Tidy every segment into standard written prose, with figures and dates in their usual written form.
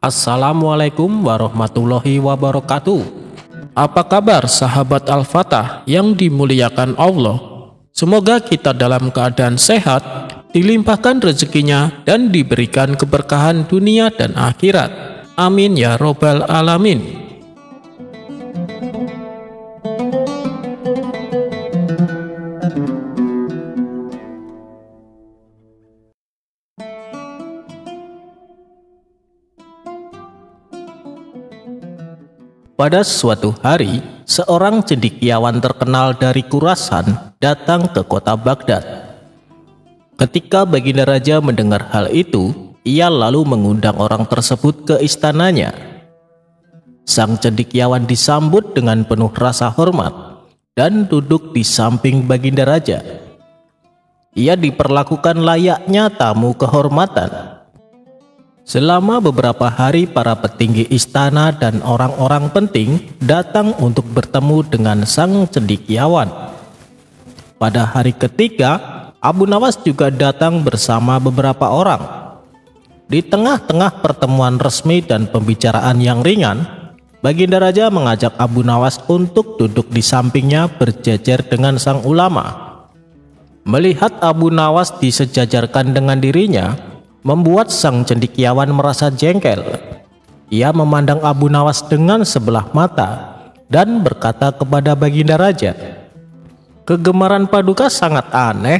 Assalamualaikum warahmatullahi wabarakatuh. Apa kabar sahabat Al-Fatah yang dimuliakan Allah? Semoga kita dalam keadaan sehat, dilimpahkan rezekinya dan diberikan keberkahan dunia dan akhirat. Amin ya robbal alamin. Pada suatu hari, seorang cendekiawan terkenal dari Khurasan datang ke kota Baghdad. Ketika Baginda Raja mendengar hal itu, ia lalu mengundang orang tersebut ke istananya. Sang cendekiawan disambut dengan penuh rasa hormat dan duduk di samping Baginda Raja. Ia diperlakukan layaknya tamu kehormatan. Selama beberapa hari, para petinggi istana dan orang-orang penting datang untuk bertemu dengan sang cendekiawan. Pada hari ketiga, Abu Nawas juga datang bersama beberapa orang. Di tengah-tengah pertemuan resmi dan pembicaraan yang ringan, Baginda Raja mengajak Abu Nawas untuk duduk di sampingnya berjejer dengan sang ulama. Melihat Abu Nawas disejajarkan dengan dirinya, membuat sang cendekiawan merasa jengkel. Ia memandang Abu Nawas dengan sebelah mata dan berkata kepada Baginda Raja, "Kegemaran Paduka sangat aneh.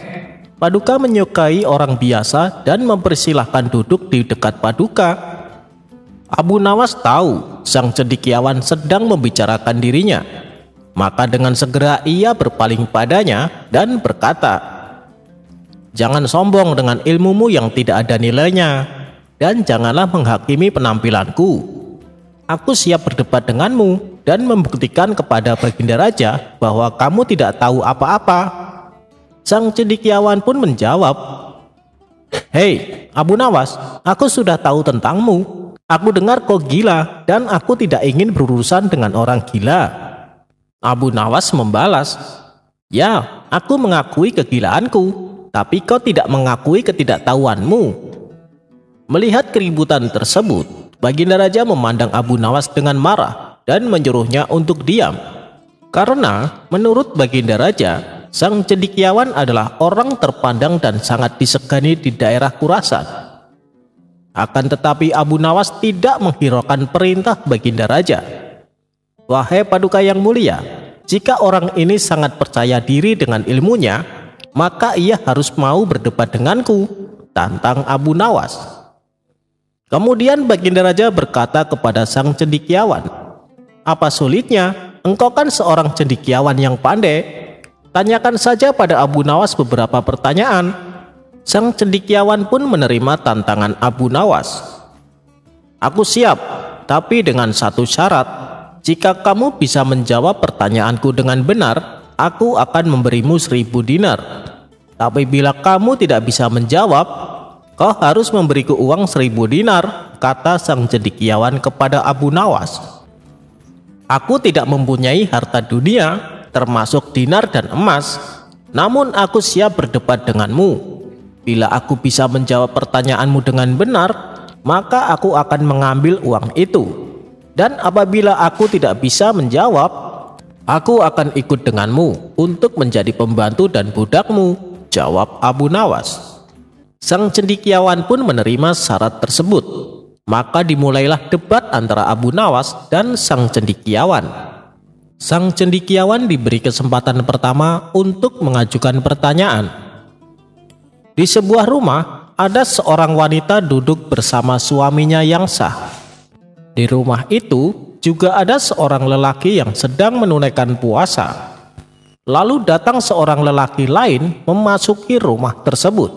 Paduka menyukai orang biasa dan mempersilahkan duduk di dekat Paduka." Abu Nawas tahu sang cendekiawan sedang membicarakan dirinya, maka dengan segera ia berpaling padanya dan berkata, "Jangan sombong dengan ilmumu yang tidak ada nilainya, dan janganlah menghakimi penampilanku. Aku siap berdebat denganmu dan membuktikan kepada Baginda Raja bahwa kamu tidak tahu apa-apa." Sang cendekiawan pun menjawab, "Hei Abu Nawas, aku sudah tahu tentangmu. Aku dengar kau gila dan aku tidak ingin berurusan dengan orang gila." Abu Nawas membalas, "Ya, aku mengakui kegilaanku, tapi kau tidak mengakui ketidaktahuanmu." Melihat keributan tersebut, Baginda Raja memandang Abu Nawas dengan marah dan menyuruhnya untuk diam. Karena menurut Baginda Raja, sang cendekiawan adalah orang terpandang dan sangat disegani di daerah Khurasan. Akan tetapi Abu Nawas tidak menghiraukan perintah Baginda Raja. "Wahai Paduka yang mulia, jika orang ini sangat percaya diri dengan ilmunya, maka ia harus mau berdebat denganku," tantang Abu Nawas. Kemudian Baginda Raja berkata kepada sang cendekiawan, "Apa sulitnya? Engkau kan seorang cendekiawan yang pandai. Tanyakan saja pada Abu Nawas beberapa pertanyaan." Sang cendekiawan pun menerima tantangan Abu Nawas. "Aku siap, tapi dengan satu syarat. Jika kamu bisa menjawab pertanyaanku dengan benar, aku akan memberimu 1000 dinar. Tapi bila kamu tidak bisa menjawab, kau harus memberiku uang 1000 dinar, kata sang cendekiawan kepada Abu Nawas. "Aku tidak mempunyai harta dunia, termasuk dinar dan emas. Namun aku siap berdebat denganmu. Bila aku bisa menjawab pertanyaanmu dengan benar, maka aku akan mengambil uang itu. Dan apabila aku tidak bisa menjawab, aku akan ikut denganmu untuk menjadi pembantu dan budakmu," jawab Abu Nawas. Sang cendekiawan pun menerima syarat tersebut. Maka dimulailah debat antara Abu Nawas dan sang cendekiawan. Sang cendekiawan diberi kesempatan pertama untuk mengajukan pertanyaan. Di sebuah rumah, ada seorang wanita duduk bersama suaminya yang sah. Di rumah itu juga ada seorang lelaki yang sedang menunaikan puasa. Lalu datang seorang lelaki lain memasuki rumah tersebut.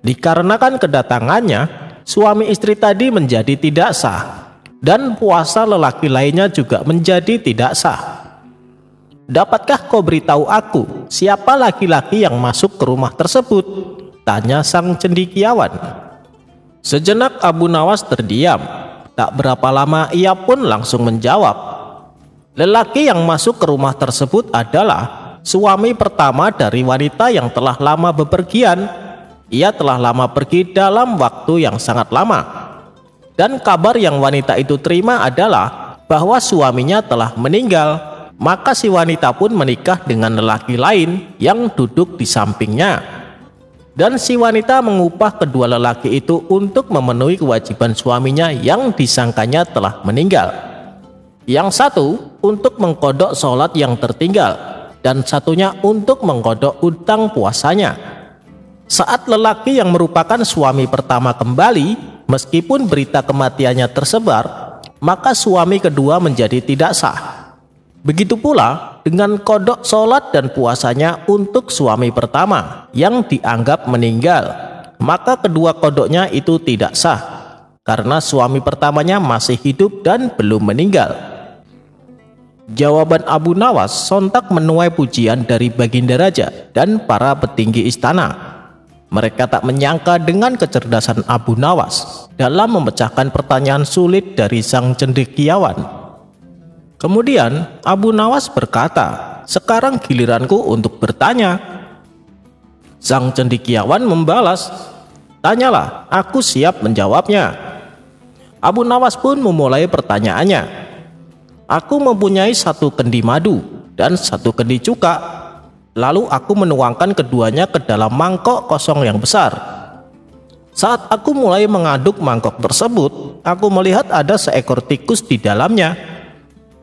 Dikarenakan kedatangannya, suami istri tadi menjadi tidak sah, dan puasa lelaki lainnya juga menjadi tidak sah. "Dapatkah kau beritahu aku siapa laki-laki yang masuk ke rumah tersebut?" tanya sang cendekiawan. Sejenak Abu Nawas terdiam. Tak berapa lama ia pun langsung menjawab, "Lelaki yang masuk ke rumah tersebut adalah suami pertama dari wanita yang telah lama bepergian. Ia telah lama pergi dalam waktu yang sangat lama. Dan kabar yang wanita itu terima adalah bahwa suaminya telah meninggal. Maka si wanita pun menikah dengan lelaki lain yang duduk di sampingnya. Dan si wanita mengupah kedua lelaki itu untuk memenuhi kewajiban suaminya yang disangkanya telah meninggal. Yang satu untuk mengkodok sholat yang tertinggal, dan satunya untuk mengkodok utang puasanya. Saat lelaki yang merupakan suami pertama kembali, meskipun berita kematiannya tersebar, maka suami kedua menjadi tidak sah. Begitu pula dengan kodok sholat dan puasanya untuk suami pertama yang dianggap meninggal, maka kedua kodoknya itu tidak sah, karena suami pertamanya masih hidup dan belum meninggal. Jawaban Abu Nawas sontak menuai pujian dari Baginda Raja dan para petinggi istana. Mereka tak menyangka dengan kecerdasan Abu Nawas dalam memecahkan pertanyaan sulit dari sang cendekiawan. Kemudian Abu Nawas berkata, "Sekarang giliranku untuk bertanya." Sang cendekiawan membalas, "Tanyalah, aku siap menjawabnya." Abu Nawas pun memulai pertanyaannya. "Aku mempunyai 1 kendi madu dan 1 kendi cuka. Lalu aku menuangkan keduanya ke dalam mangkok kosong yang besar. Saat aku mulai mengaduk mangkok tersebut, aku melihat ada seekor tikus di dalamnya.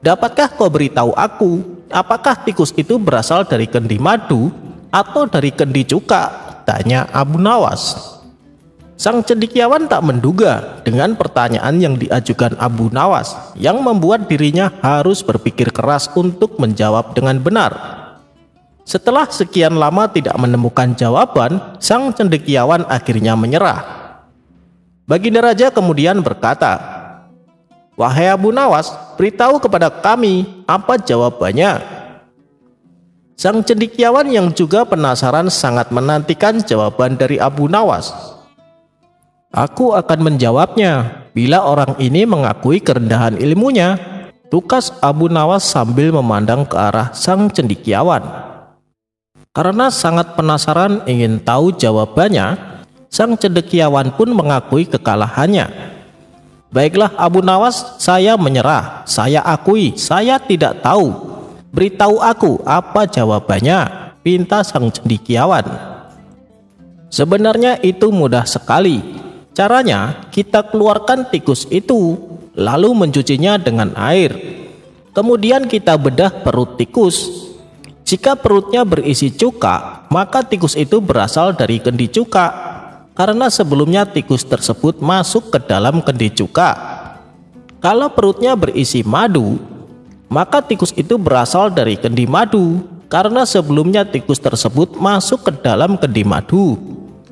Dapatkah kau beritahu aku, apakah tikus itu berasal dari kendi madu atau dari kendi cuka?" tanya Abu Nawas. Sang cendekiawan tak menduga dengan pertanyaan yang diajukan Abu Nawas, yang membuat dirinya harus berpikir keras untuk menjawab dengan benar. Setelah sekian lama tidak menemukan jawaban, sang cendekiawan akhirnya menyerah. Baginda Raja kemudian berkata, "Wahai Abu Nawas, beritahu kepada kami apa jawabannya." Sang cendekiawan yang juga penasaran sangat menantikan jawaban dari Abu Nawas. "Aku akan menjawabnya bila orang ini mengakui kerendahan ilmunya," tukas Abu Nawas sambil memandang ke arah sang cendekiawan. Karena sangat penasaran ingin tahu jawabannya, sang cendekiawan pun mengakui kekalahannya. "Baiklah Abu Nawas, saya menyerah. Saya akui, saya tidak tahu. Beritahu aku apa jawabannya," pinta sang cendekiawan. "Sebenarnya itu mudah sekali. Caranya, kita keluarkan tikus itu, lalu mencucinya dengan air. Kemudian kita bedah perut tikus. Jika perutnya berisi cuka, maka tikus itu berasal dari kendi cuka, karena sebelumnya tikus tersebut masuk ke dalam kendi cuka. Kalau perutnya berisi madu, maka tikus itu berasal dari kendi madu, karena sebelumnya tikus tersebut masuk ke dalam kendi madu,"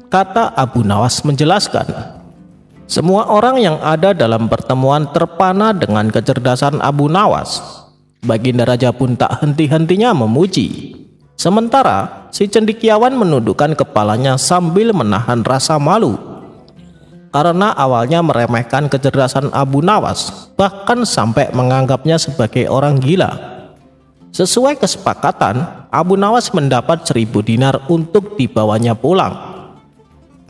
kata Abu Nawas menjelaskan. Semua orang yang ada dalam pertemuan terpana dengan kecerdasan Abu Nawas. Baginda Raja pun tak henti-hentinya memuji. Sementara si cendekiawan menundukkan kepalanya sambil menahan rasa malu. Karena awalnya meremehkan kecerdasan Abu Nawas, bahkan sampai menganggapnya sebagai orang gila. Sesuai kesepakatan, Abu Nawas mendapat 1.000 dinar untuk dibawanya pulang.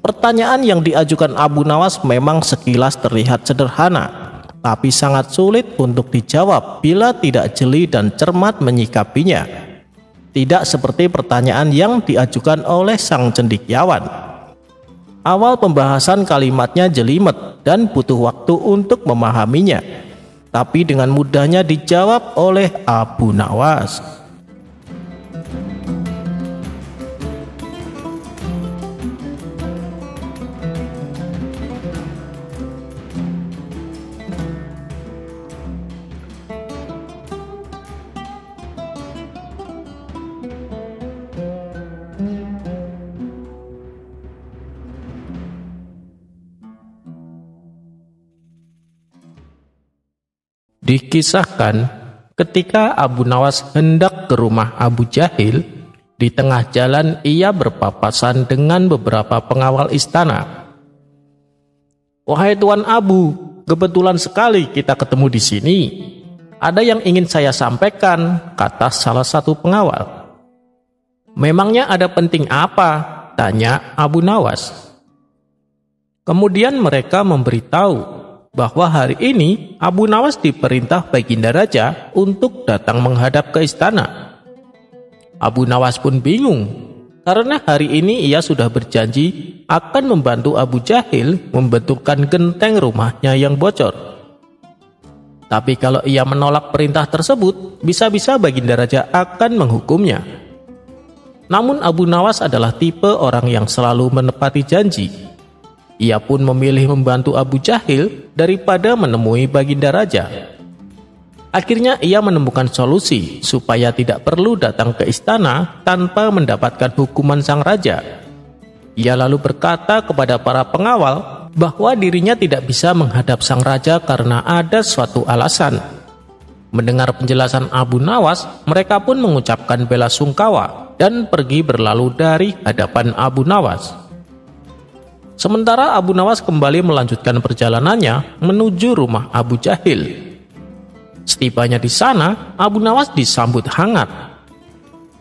Pertanyaan yang diajukan Abu Nawas memang sekilas terlihat sederhana, tapi sangat sulit untuk dijawab bila tidak jeli dan cermat menyikapinya. Tidak seperti pertanyaan yang diajukan oleh sang cendekiawan. Awal pembahasan kalimatnya jelimet dan butuh waktu untuk memahaminya, tapi dengan mudahnya dijawab oleh Abu Nawas. Dikisahkan ketika Abu Nawas hendak ke rumah Abu Jahil, di tengah jalan ia berpapasan dengan beberapa pengawal istana. "Wahai Tuan Abu, kebetulan sekali kita ketemu di sini. Ada yang ingin saya sampaikan," kata salah satu pengawal. "Memangnya ada penting apa?" tanya Abu Nawas. Kemudian mereka memberitahu bahwa hari ini Abu Nawas diperintah Baginda Raja untuk datang menghadap ke istana. Abu Nawas pun bingung, karena hari ini ia sudah berjanji akan membantu Abu Jahil membetulkan genteng rumahnya yang bocor. Tapi kalau ia menolak perintah tersebut, bisa-bisa Baginda Raja akan menghukumnya. Namun Abu Nawas adalah tipe orang yang selalu menepati janji. Ia pun memilih membantu Abu Jahil daripada menemui Baginda Raja. Akhirnya ia menemukan solusi supaya tidak perlu datang ke istana tanpa mendapatkan hukuman sang raja. Ia lalu berkata kepada para pengawal bahwa dirinya tidak bisa menghadap sang raja karena ada suatu alasan. Mendengar penjelasan Abu Nawas, mereka pun mengucapkan bela sungkawa dan pergi berlalu dari hadapan Abu Nawas. Sementara Abu Nawas kembali melanjutkan perjalanannya menuju rumah Abu Jahil. Setibanya di sana, Abu Nawas disambut hangat.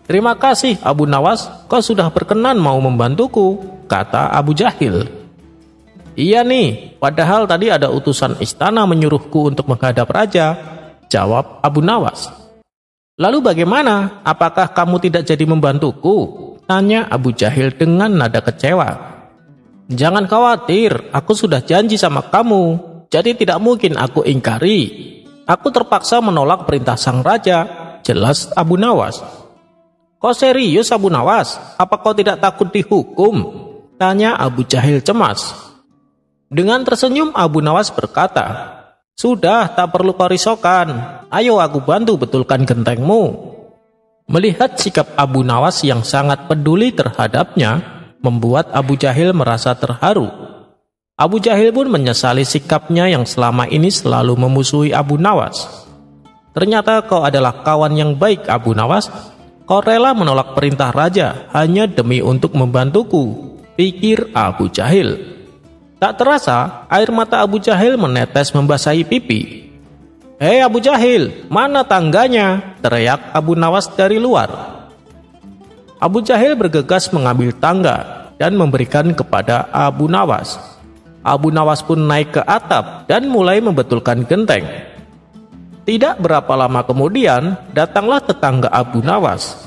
"Terima kasih Abu Nawas, kau sudah berkenan mau membantuku," kata Abu Jahil. "Iya nih, padahal tadi ada utusan istana menyuruhku untuk menghadap raja," jawab Abu Nawas. "Lalu bagaimana? Apakah kamu tidak jadi membantuku?" tanya Abu Jahil dengan nada kecewa. "Jangan khawatir, aku sudah janji sama kamu, jadi tidak mungkin aku ingkari. Aku terpaksa menolak perintah sang raja," jelas Abu Nawas. "Kau serius Abu Nawas? Apa kau tidak takut dihukum?" tanya Abu Jahil cemas. Dengan tersenyum Abu Nawas berkata, "Sudah, tak perlu kau risaukan. Ayo aku bantu betulkan gentengmu." Melihat sikap Abu Nawas yang sangat peduli terhadapnya, membuat Abu Jahil merasa terharu. Abu Jahil pun menyesali sikapnya yang selama ini selalu memusuhi Abu Nawas. "Ternyata kau adalah kawan yang baik Abu Nawas. Kau rela menolak perintah raja hanya demi untuk membantuku," pikir Abu Jahil. Tak terasa air mata Abu Jahil menetes membasahi pipi. "Hei Abu Jahil, mana tangganya?" teriak Abu Nawas dari luar. Abu Jahil bergegas mengambil tangga dan memberikan kepada Abu Nawas. Abu Nawas pun naik ke atap dan mulai membetulkan genteng. Tidak berapa lama kemudian, datanglah tetangga Abu Nawas.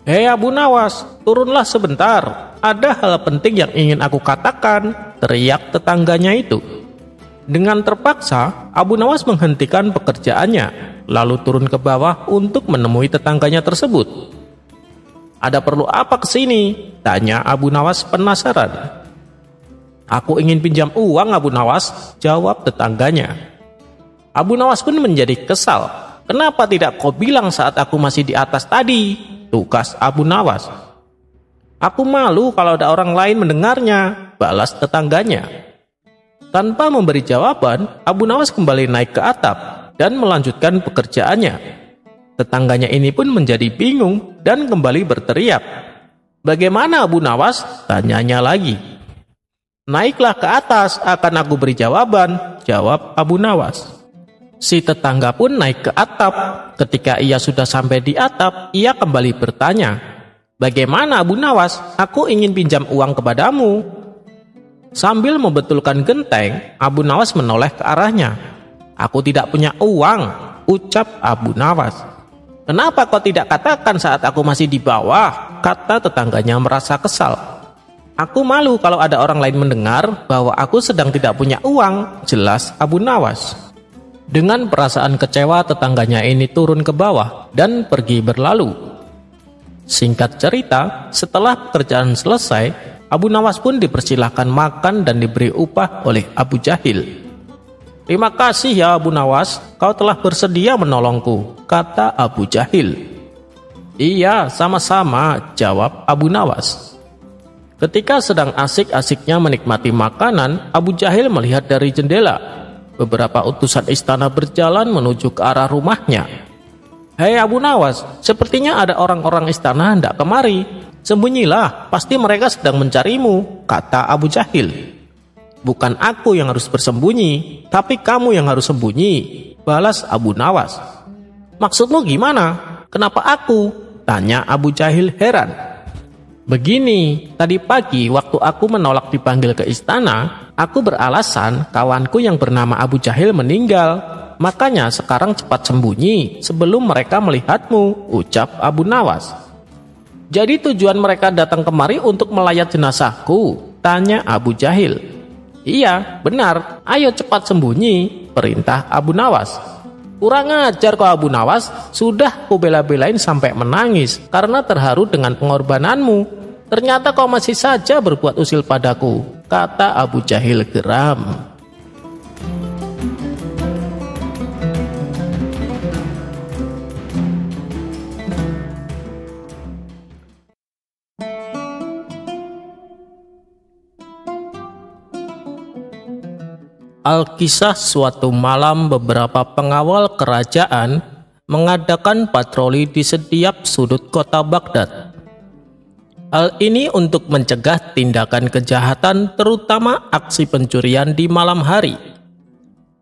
"Hei Abu Nawas, turunlah sebentar. Ada hal penting yang ingin aku katakan," teriak tetangganya itu. Dengan terpaksa, Abu Nawas menghentikan pekerjaannya, lalu turun ke bawah untuk menemui tetangganya tersebut. "Ada perlu apa ke sini?" tanya Abu Nawas penasaran. "Aku ingin pinjam uang Abu Nawas," jawab tetangganya. Abu Nawas pun menjadi kesal. "Kenapa tidak kau bilang saat aku masih di atas tadi?" tugas Abu Nawas. "Aku malu kalau ada orang lain mendengarnya," balas tetangganya. Tanpa memberi jawaban, Abu Nawas kembali naik ke atap dan melanjutkan pekerjaannya. Tetangganya ini pun menjadi bingung dan kembali berteriak. "Bagaimana Abu Nawas?" tanyanya lagi. "Naiklah ke atas, akan aku beri jawaban," jawab Abu Nawas. Si tetangga pun naik ke atap. Ketika ia sudah sampai di atap, ia kembali bertanya, "Bagaimana Abu Nawas? Aku ingin pinjam uang kepadamu." Sambil membetulkan genteng, Abu Nawas menoleh ke arahnya. "Aku tidak punya uang," ucap Abu Nawas. "Kenapa kau tidak katakan saat aku masih di bawah?" kata tetangganya merasa kesal. "Aku malu kalau ada orang lain mendengar bahwa aku sedang tidak punya uang," jelas Abu Nawas. Dengan perasaan kecewa, tetangganya ini turun ke bawah dan pergi berlalu. Singkat cerita, setelah pekerjaan selesai, Abu Nawas pun dipersilahkan makan dan diberi upah oleh Abu Jahil. "Terima kasih ya Abu Nawas, kau telah bersedia menolongku," kata Abu Jahil. "Iya, sama-sama," jawab Abu Nawas. Ketika sedang asik-asiknya menikmati makanan, Abu Jahil melihat dari jendela. Beberapa utusan istana berjalan menuju ke arah rumahnya. "Hei Abu Nawas, sepertinya ada orang-orang istana hendak kemari. Sembunyilah, pasti mereka sedang mencarimu," kata Abu Jahil. "Bukan aku yang harus bersembunyi, tapi kamu yang harus sembunyi," balas Abu Nawas. "Maksudmu gimana? Kenapa aku?" tanya Abu Jahil heran. "Begini, tadi pagi waktu aku menolak dipanggil ke istana, Aku beralasan kawanku yang bernama Abu Jahil meninggal. Makanya sekarang cepat sembunyi sebelum mereka melihatmu, ucap Abu Nawas. Jadi tujuan mereka datang kemari untuk melayat jenazahku? Tanya Abu Jahil. Iya, benar. Ayo cepat sembunyi, perintah Abu Nawas. Kurang ajar kau Abu Nawas, sudah ku bela-belain sampai menangis karena terharu dengan pengorbananmu. Ternyata kau masih saja berbuat usil padaku, kata Abu Jahil geram. Alkisah suatu malam beberapa pengawal kerajaan mengadakan patroli di setiap sudut kota Baghdad. Hal ini untuk mencegah tindakan kejahatan terutama aksi pencurian di malam hari.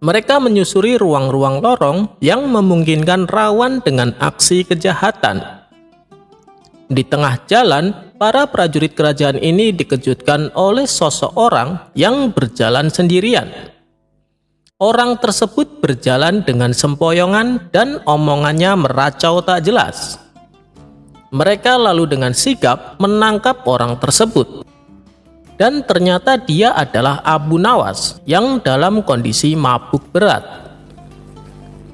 Mereka menyusuri ruang-ruang lorong yang memungkinkan rawan dengan aksi kejahatan. Di tengah jalan, para prajurit kerajaan ini dikejutkan oleh sosok orang yang berjalan sendirian. Orang tersebut berjalan dengan sempoyongan dan omongannya meracau tak jelas. Mereka lalu dengan sigap menangkap orang tersebut. Dan ternyata dia adalah Abu Nawas yang dalam kondisi mabuk berat.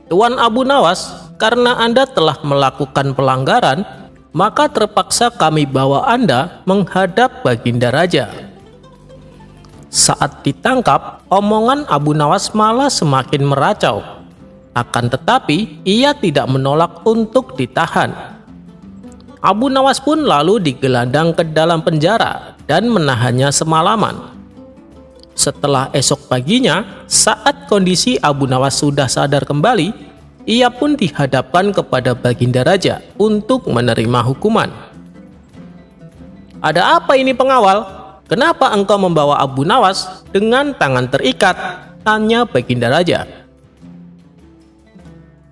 Tuan Abu Nawas, karena Anda telah melakukan pelanggaran, maka terpaksa kami bawa Anda menghadap Baginda Raja. Saat ditangkap, omongan Abu Nawas malah semakin meracau. Akan tetapi, ia tidak menolak untuk ditahan. Abu Nawas pun lalu digelandang ke dalam penjara dan menahannya semalaman. Setelah esok paginya, saat kondisi Abu Nawas sudah sadar kembali, ia pun dihadapkan kepada Baginda Raja untuk menerima hukuman. Ada apa ini pengawal? Kenapa engkau membawa Abu Nawas dengan tangan terikat? Tanya Baginda Raja.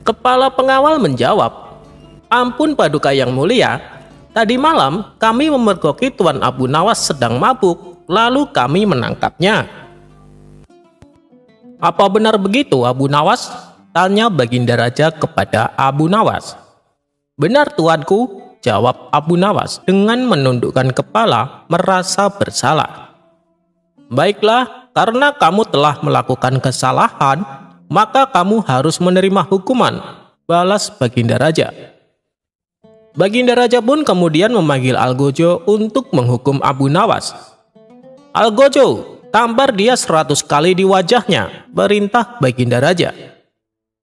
Kepala pengawal menjawab, ampun Paduka yang mulia, tadi malam kami memergoki Tuan Abu Nawas sedang mabuk, lalu kami menangkapnya. Apa benar begitu Abu Nawas? Tanya Baginda Raja kepada Abu Nawas. Benar tuanku, jawab Abu Nawas dengan menundukkan kepala merasa bersalah. Baiklah, karena kamu telah melakukan kesalahan, maka kamu harus menerima hukuman, balas Baginda Raja. Baginda Raja pun kemudian memanggil Algojo untuk menghukum Abu Nawas. Algojo, tampar dia 100 kali di wajahnya, perintah Baginda Raja.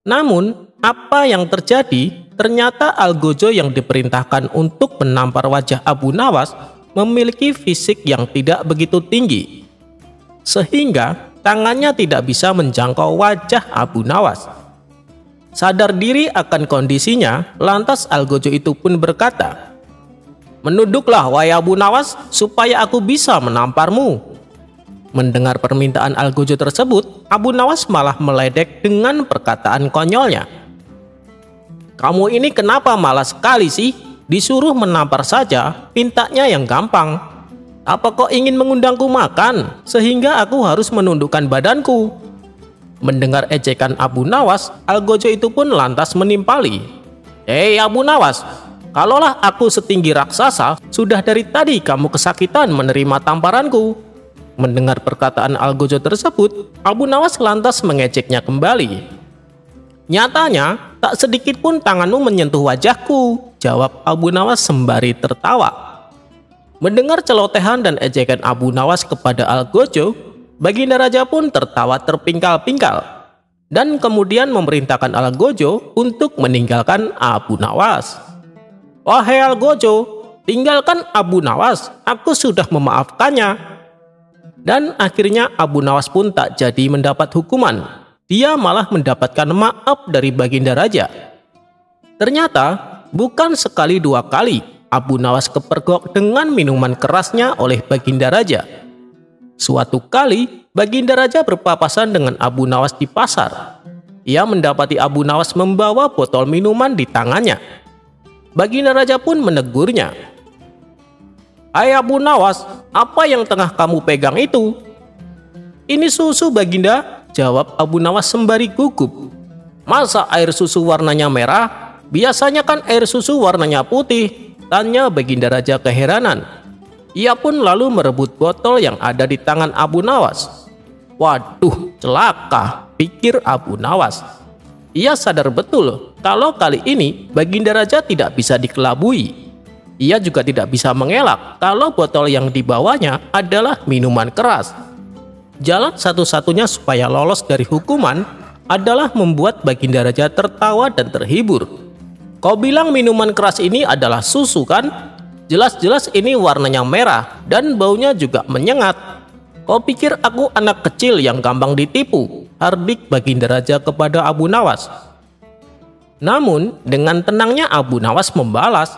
Namun, apa yang terjadi? Ternyata Algojo yang diperintahkan untuk menampar wajah Abu Nawas memiliki fisik yang tidak begitu tinggi, sehingga tangannya tidak bisa menjangkau wajah Abu Nawas. Sadar diri akan kondisinya, lantas Algojo itu pun berkata, "Menunduklah wahai Abu Nawas supaya aku bisa menamparmu." Mendengar permintaan Algojo tersebut, Abu Nawas malah meledek dengan perkataan konyolnya. Kamu ini kenapa malas sekali sih? Disuruh menampar saja, mintanya yang gampang. Apa kau ingin mengundangku makan, sehingga aku harus menundukkan badanku? Mendengar ejekan Abu Nawas, Algojo itu pun lantas menimpali. Hei Abu Nawas, kalaulah aku setinggi raksasa, sudah dari tadi kamu kesakitan menerima tamparanku. Mendengar perkataan Algojo tersebut, Abu Nawas lantas mengejeknya kembali. Nyatanya, tak sedikit pun tanganmu menyentuh wajahku, jawab Abu Nawas sembari tertawa. Mendengar celotehan dan ejekan Abu Nawas kepada Algojo, Baginda Raja pun tertawa terpingkal-pingkal dan kemudian memerintahkan Algojo untuk meninggalkan Abu Nawas. Wahai Algojo, tinggalkan Abu Nawas, aku sudah memaafkannya. Dan akhirnya Abu Nawas pun tak jadi mendapat hukuman. Dia malah mendapatkan maaf dari Baginda Raja. Ternyata bukan sekali dua kali Abu Nawas kepergok dengan minuman kerasnya oleh Baginda Raja. Suatu kali Baginda Raja berpapasan dengan Abu Nawas di pasar. Ia mendapati Abu Nawas membawa botol minuman di tangannya. Baginda Raja pun menegurnya. Hai Abu Nawas, apa yang tengah kamu pegang itu? "Ini susu, Baginda," jawab Abu Nawas sembari gugup. "Masa air susu warnanya merah? Biasanya kan air susu warnanya putih," tanya Baginda Raja keheranan. Ia pun lalu merebut botol yang ada di tangan Abu Nawas. "Waduh, celaka," pikir Abu Nawas. Ia sadar betul kalau kali ini Baginda Raja tidak bisa dikelabui. Ia juga tidak bisa mengelak kalau botol yang dibawanya adalah minuman keras. Jalan satu-satunya supaya lolos dari hukuman adalah membuat Baginda Raja tertawa dan terhibur. "Kau bilang minuman keras ini adalah susu kan? Jelas-jelas ini warnanya merah dan baunya juga menyengat. Kau pikir aku anak kecil yang gampang ditipu?" hardik Baginda Raja kepada Abu Nawas. Namun dengan tenangnya Abu Nawas membalas,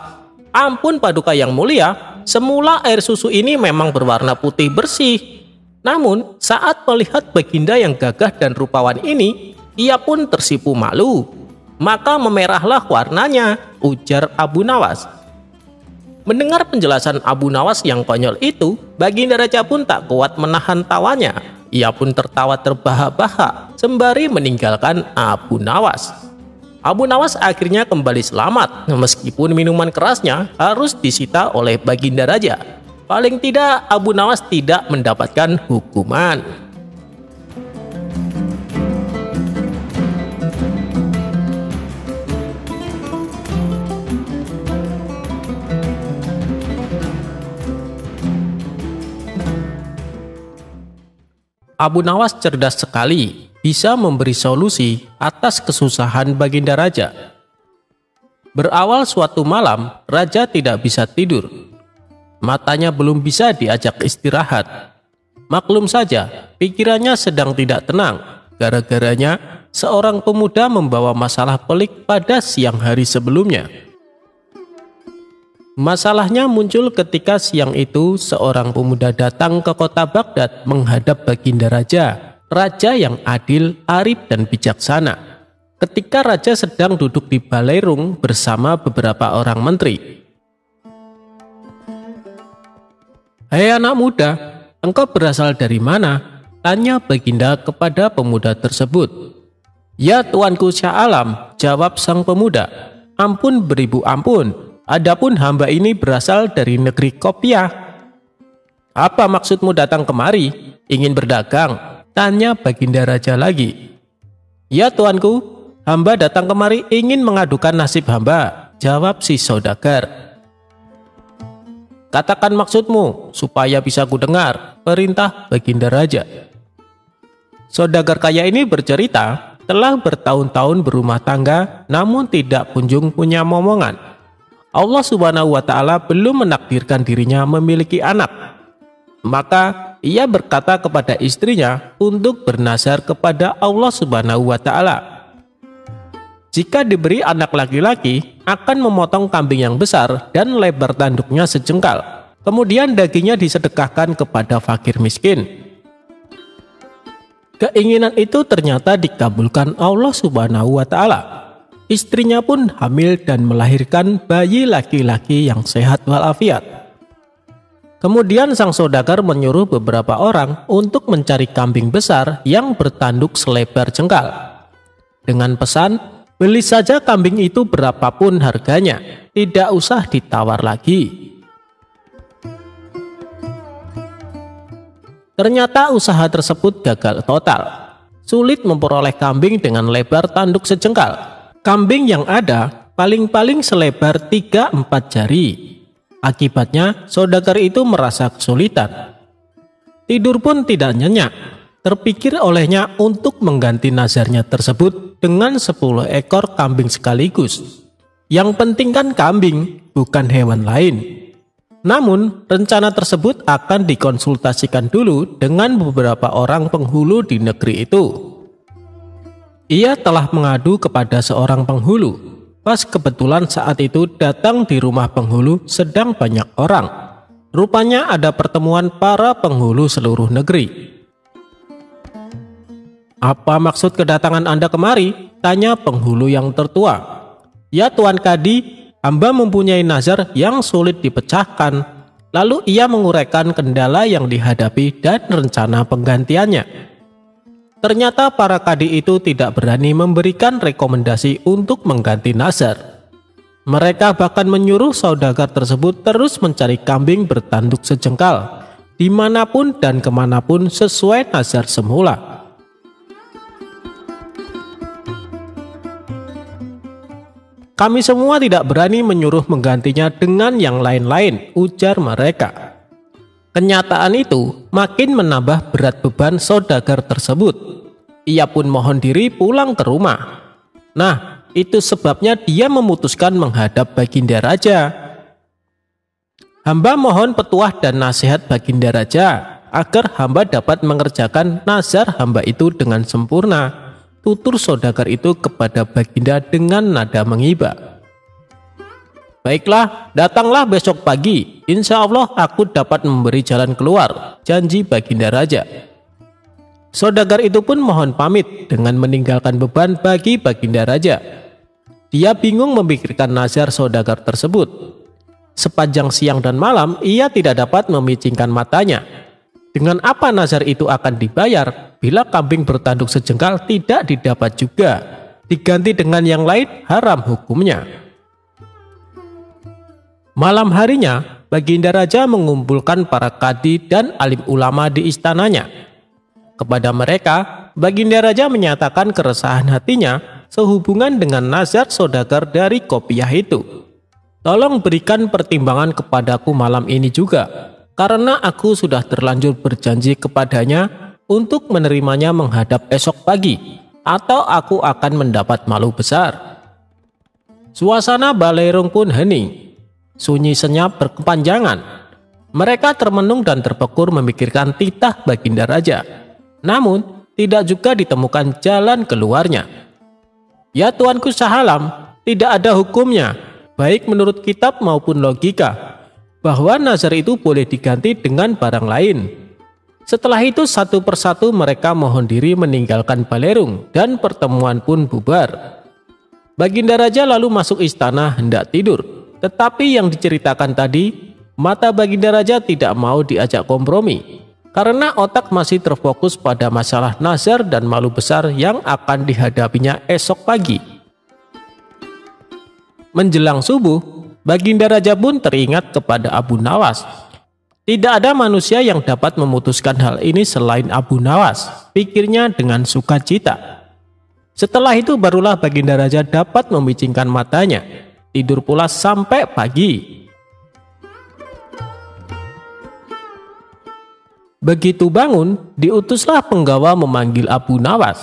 "Ampun Paduka yang mulia, semula air susu ini memang berwarna putih bersih. Namun saat melihat Baginda yang gagah dan rupawan ini, ia pun tersipu malu. Maka memerahlah warnanya," ujar Abu Nawas. Mendengar penjelasan Abu Nawas yang konyol itu, Baginda Raja pun tak kuat menahan tawanya. Ia pun tertawa terbahak-bahak sembari meninggalkan Abu Nawas. Abu Nawas akhirnya kembali selamat meskipun minuman kerasnya harus disita oleh Baginda Raja. Paling tidak Abu Nawas tidak mendapatkan hukuman. Abu Nawas cerdas sekali, bisa memberi solusi atas kesusahan Baginda Raja. Berawal suatu malam, Raja tidak bisa tidur. Matanya belum bisa diajak istirahat. Maklum saja, pikirannya sedang tidak tenang. Gara-garanya, seorang pemuda membawa masalah pelik pada siang hari sebelumnya. Masalahnya muncul ketika siang itu seorang pemuda datang ke kota Baghdad menghadap Baginda Raja, raja yang adil, arif dan bijaksana. Ketika raja sedang duduk di balairung bersama beberapa orang menteri. "Hei anak muda, engkau berasal dari mana?" tanya Baginda kepada pemuda tersebut. "Ya tuanku Syah Alam," jawab sang pemuda. "Ampun beribu ampun, adapun hamba ini berasal dari negeri Kopiah." "Apa maksudmu datang kemari? Ingin berdagang?" tanya Baginda Raja lagi. "Ya tuanku, hamba datang kemari ingin mengadukan nasib hamba," jawab si saudagar. "Katakan maksudmu supaya bisa kudengar," perintah Baginda Raja. Saudagar kaya ini bercerita telah bertahun-tahun berumah tangga namun tidak kunjung punya momongan. Allah Subhanahu wa Ta'ala belum menakdirkan dirinya memiliki anak. Maka ia berkata kepada istrinya untuk bernazar kepada Allah Subhanahu wa Ta'ala. Jika diberi anak laki-laki, akan memotong kambing yang besar dan lebar tanduknya sejengkal. Kemudian dagingnya disedekahkan kepada fakir miskin. Keinginan itu ternyata dikabulkan Allah Subhanahu wa Ta'ala. Istrinya pun hamil dan melahirkan bayi laki-laki yang sehat walafiat. Kemudian sang saudagar menyuruh beberapa orang untuk mencari kambing besar yang bertanduk selebar jengkal. Dengan pesan, beli saja kambing itu berapapun harganya, tidak usah ditawar lagi. Ternyata usaha tersebut gagal total. Sulit memperoleh kambing dengan lebar tanduk sejengkal. Kambing yang ada paling-paling selebar 3-4 jari. Akibatnya, saudagar itu merasa kesulitan. Tidur pun tidak nyenyak. Terpikir olehnya untuk mengganti nazarnya tersebut dengan 10 ekor kambing sekaligus. Yang penting kan kambing, bukan hewan lain. Namun, rencana tersebut akan dikonsultasikan dulu dengan beberapa orang penghulu di negeri itu. Ia telah mengadu kepada seorang penghulu. Pas kebetulan saat itu datang di rumah penghulu sedang banyak orang. Rupanya ada pertemuan para penghulu seluruh negeri. "Apa maksud kedatangan Anda kemari?" tanya penghulu yang tertua. "Ya Tuan Kadi, hamba mempunyai nazar yang sulit dipecahkan. Lalu ia menguraikan kendala yang dihadapi dan rencana penggantiannya. Ternyata para kadi itu tidak berani memberikan rekomendasi untuk mengganti Nazar. Mereka bahkan menyuruh saudagar tersebut terus mencari kambing bertanduk sejengkal, dimanapun dan kemanapun sesuai nazar semula. Kami semua tidak berani menyuruh menggantinya dengan yang lain-lain, ujar mereka. Kenyataan itu makin menambah berat beban saudagar tersebut. Ia pun mohon diri pulang ke rumah. Nah, itu sebabnya dia memutuskan menghadap Baginda Raja. Hamba mohon petuah dan nasihat Baginda Raja agar hamba dapat mengerjakan nazar hamba itu dengan sempurna, tutur saudagar itu kepada Baginda dengan nada mengiba. Baiklah, datanglah besok pagi. Insya Allah aku dapat memberi jalan keluar, janji Baginda Raja. Saudagar itu pun mohon pamit dengan meninggalkan beban bagi Baginda Raja. Dia bingung memikirkan nazar saudagar tersebut. Sepanjang siang dan malam ia tidak dapat memicingkan matanya. Dengan apa nazar itu akan dibayar bila kambing bertanduk sejengkal tidak didapat juga? Diganti dengan yang lain haram hukumnya. Malam harinya, Baginda Raja mengumpulkan para kadi dan alim ulama di istananya. Kepada mereka, Baginda Raja menyatakan keresahan hatinya sehubungan dengan nazar saudagar dari Qopiah itu. Tolong berikan pertimbangan kepadaku malam ini juga, karena aku sudah terlanjur berjanji kepadanya untuk menerimanya menghadap esok pagi, atau aku akan mendapat malu besar. Suasana Balerung pun hening, sunyi senyap berkepanjangan. Mereka termenung dan terpekur memikirkan titah Baginda Raja. Namun, tidak juga ditemukan jalan keluarnya. Ya Tuanku Sahalam, tidak ada hukumnya, baik menurut kitab maupun logika, bahwa nazar itu boleh diganti dengan barang lain. Setelah itu satu persatu mereka mohon diri meninggalkan Balerung dan pertemuan pun bubar. Baginda Raja lalu masuk istana hendak tidur, tetapi yang diceritakan tadi, mata Baginda Raja tidak mau diajak kompromi, karena otak masih terfokus pada masalah nazar dan malu besar yang akan dihadapinya esok pagi. Menjelang subuh, Baginda Raja pun teringat kepada Abu Nawas. Tidak ada manusia yang dapat memutuskan hal ini selain Abu Nawas, pikirnya dengan sukacita. Setelah itu barulah Baginda Raja dapat memicingkan matanya, tidur pula sampai pagi. Begitu bangun, diutuslah penggawa memanggil Abu Nawas.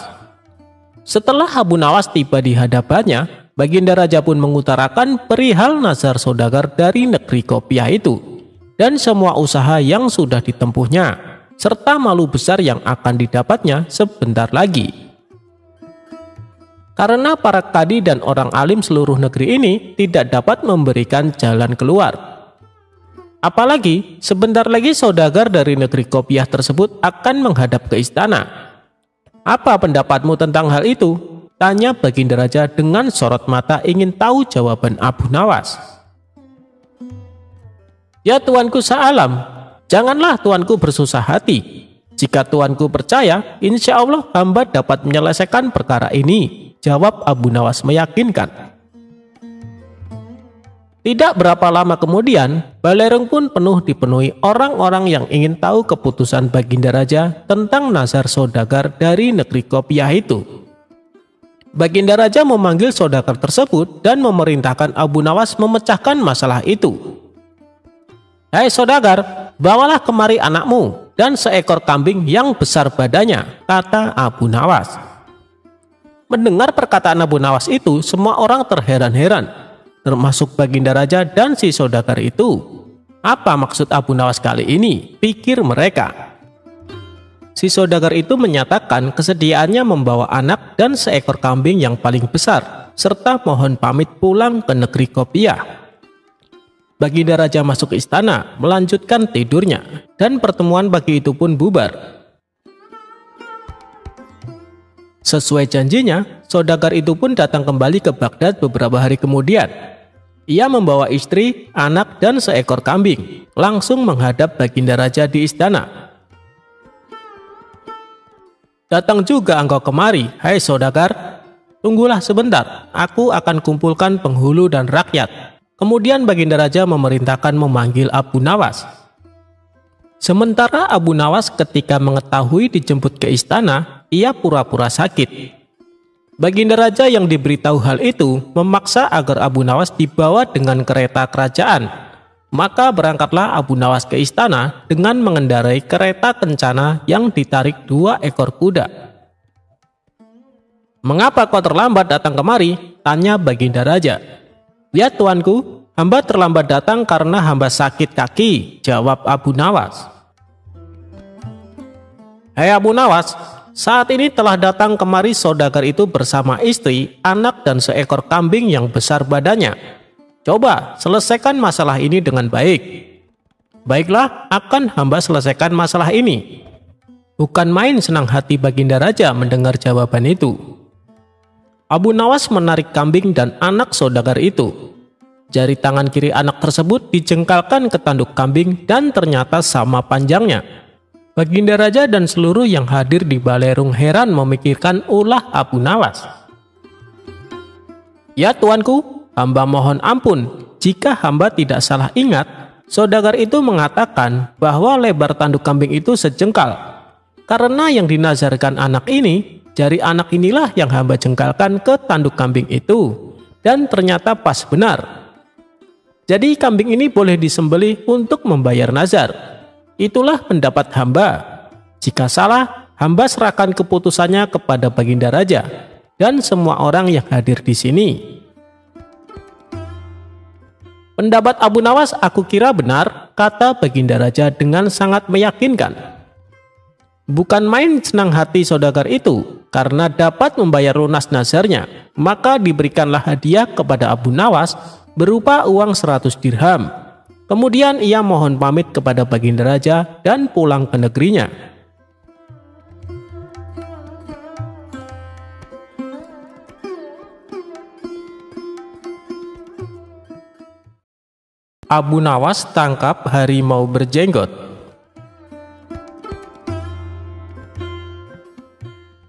Setelah Abu Nawas tiba di hadapannya, Baginda Raja pun mengutarakan perihal nazar saudagar dari negeri Qopiah itu dan semua usaha yang sudah ditempuhnya, serta malu besar yang akan didapatnya sebentar lagi. Karena para kadi dan orang alim seluruh negeri ini tidak dapat memberikan jalan keluar. Apalagi sebentar lagi saudagar dari negeri Qopiah tersebut akan menghadap ke istana. Apa pendapatmu tentang hal itu? Tanya Baginda Raja dengan sorot mata ingin tahu jawaban Abu Nawas. Ya Tuanku Sahalam, janganlah Tuanku bersusah hati. Jika Tuanku percaya, insya Allah hamba dapat menyelesaikan perkara ini, jawab Abu Nawas meyakinkan. Tidak berapa lama kemudian, Balerung pun dipenuhi orang-orang yang ingin tahu keputusan Baginda Raja tentang nazar saudagar dari negeri Qopiah itu. Baginda Raja memanggil saudagar tersebut dan memerintahkan Abu Nawas memecahkan masalah itu. Hai saudagar, bawalah kemari anakmu dan seekor kambing yang besar badannya, kata Abu Nawas. Mendengar perkataan Abu Nawas itu, semua orang terheran-heran, termasuk Baginda Raja dan si saudagar itu. Apa maksud Abu Nawas kali ini? Pikir mereka. Si saudagar itu menyatakan kesediaannya membawa anak dan seekor kambing yang paling besar, serta mohon pamit pulang ke negeri Qopiah. Baginda Raja masuk ke istana, melanjutkan tidurnya, dan pertemuan pagi itu pun bubar. Sesuai janjinya, saudagar itu pun datang kembali ke Baghdad beberapa hari kemudian. Ia membawa istri, anak, dan seekor kambing, langsung menghadap Baginda Raja di istana. "Datang juga engkau kemari, hai saudagar. Tunggulah sebentar, aku akan kumpulkan penghulu dan rakyat." Kemudian Baginda Raja memerintahkan memanggil Abu Nawas. Sementara Abu Nawas ketika mengetahui dijemput ke istana, ia pura-pura sakit. Baginda Raja yang diberitahu hal itu memaksa agar Abu Nawas dibawa dengan kereta kerajaan. Maka berangkatlah Abu Nawas ke istana dengan mengendarai kereta kencana yang ditarik 2 ekor kuda. "Mengapa kau terlambat datang kemari?" tanya Baginda Raja. "Ya tuanku, hamba terlambat datang karena hamba sakit kaki," jawab Abu Nawas. "Hei Abu Nawas, saat ini telah datang kemari saudagar itu bersama istri, anak, dan seekor kambing yang besar badannya. Coba selesaikan masalah ini dengan baik." "Baiklah, akan hamba selesaikan masalah ini." Bukan main senang hati Baginda Raja mendengar jawaban itu. Abu Nawas menarik kambing dan anak saudagar itu. Jari tangan kiri anak tersebut dijengkalkan ke tanduk kambing dan ternyata sama panjangnya. Baginda Raja dan seluruh yang hadir di balerung heran memikirkan ulah Abu Nawas. "Ya tuanku, hamba mohon ampun. Jika hamba tidak salah ingat, saudagar itu mengatakan bahwa lebar tanduk kambing itu sejengkal. Karena yang dinazarkan anak ini, jari anak inilah yang hamba jengkalkan ke tanduk kambing itu. Dan ternyata pas benar. Jadi kambing ini boleh disembelih untuk membayar nazar. Itulah pendapat hamba. Jika salah, hamba serahkan keputusannya kepada Baginda Raja dan semua orang yang hadir di sini." "Pendapat Abu Nawas aku kira benar," kata Baginda Raja dengan sangat meyakinkan. Bukan main senang hati saudagar itu karena dapat membayar lunas nazarnya, maka diberikanlah hadiah kepada Abu Nawas berupa uang 100 dirham. Kemudian ia mohon pamit kepada Baginda Raja dan pulang ke negerinya. Abu Nawas tangkap harimau berjenggot.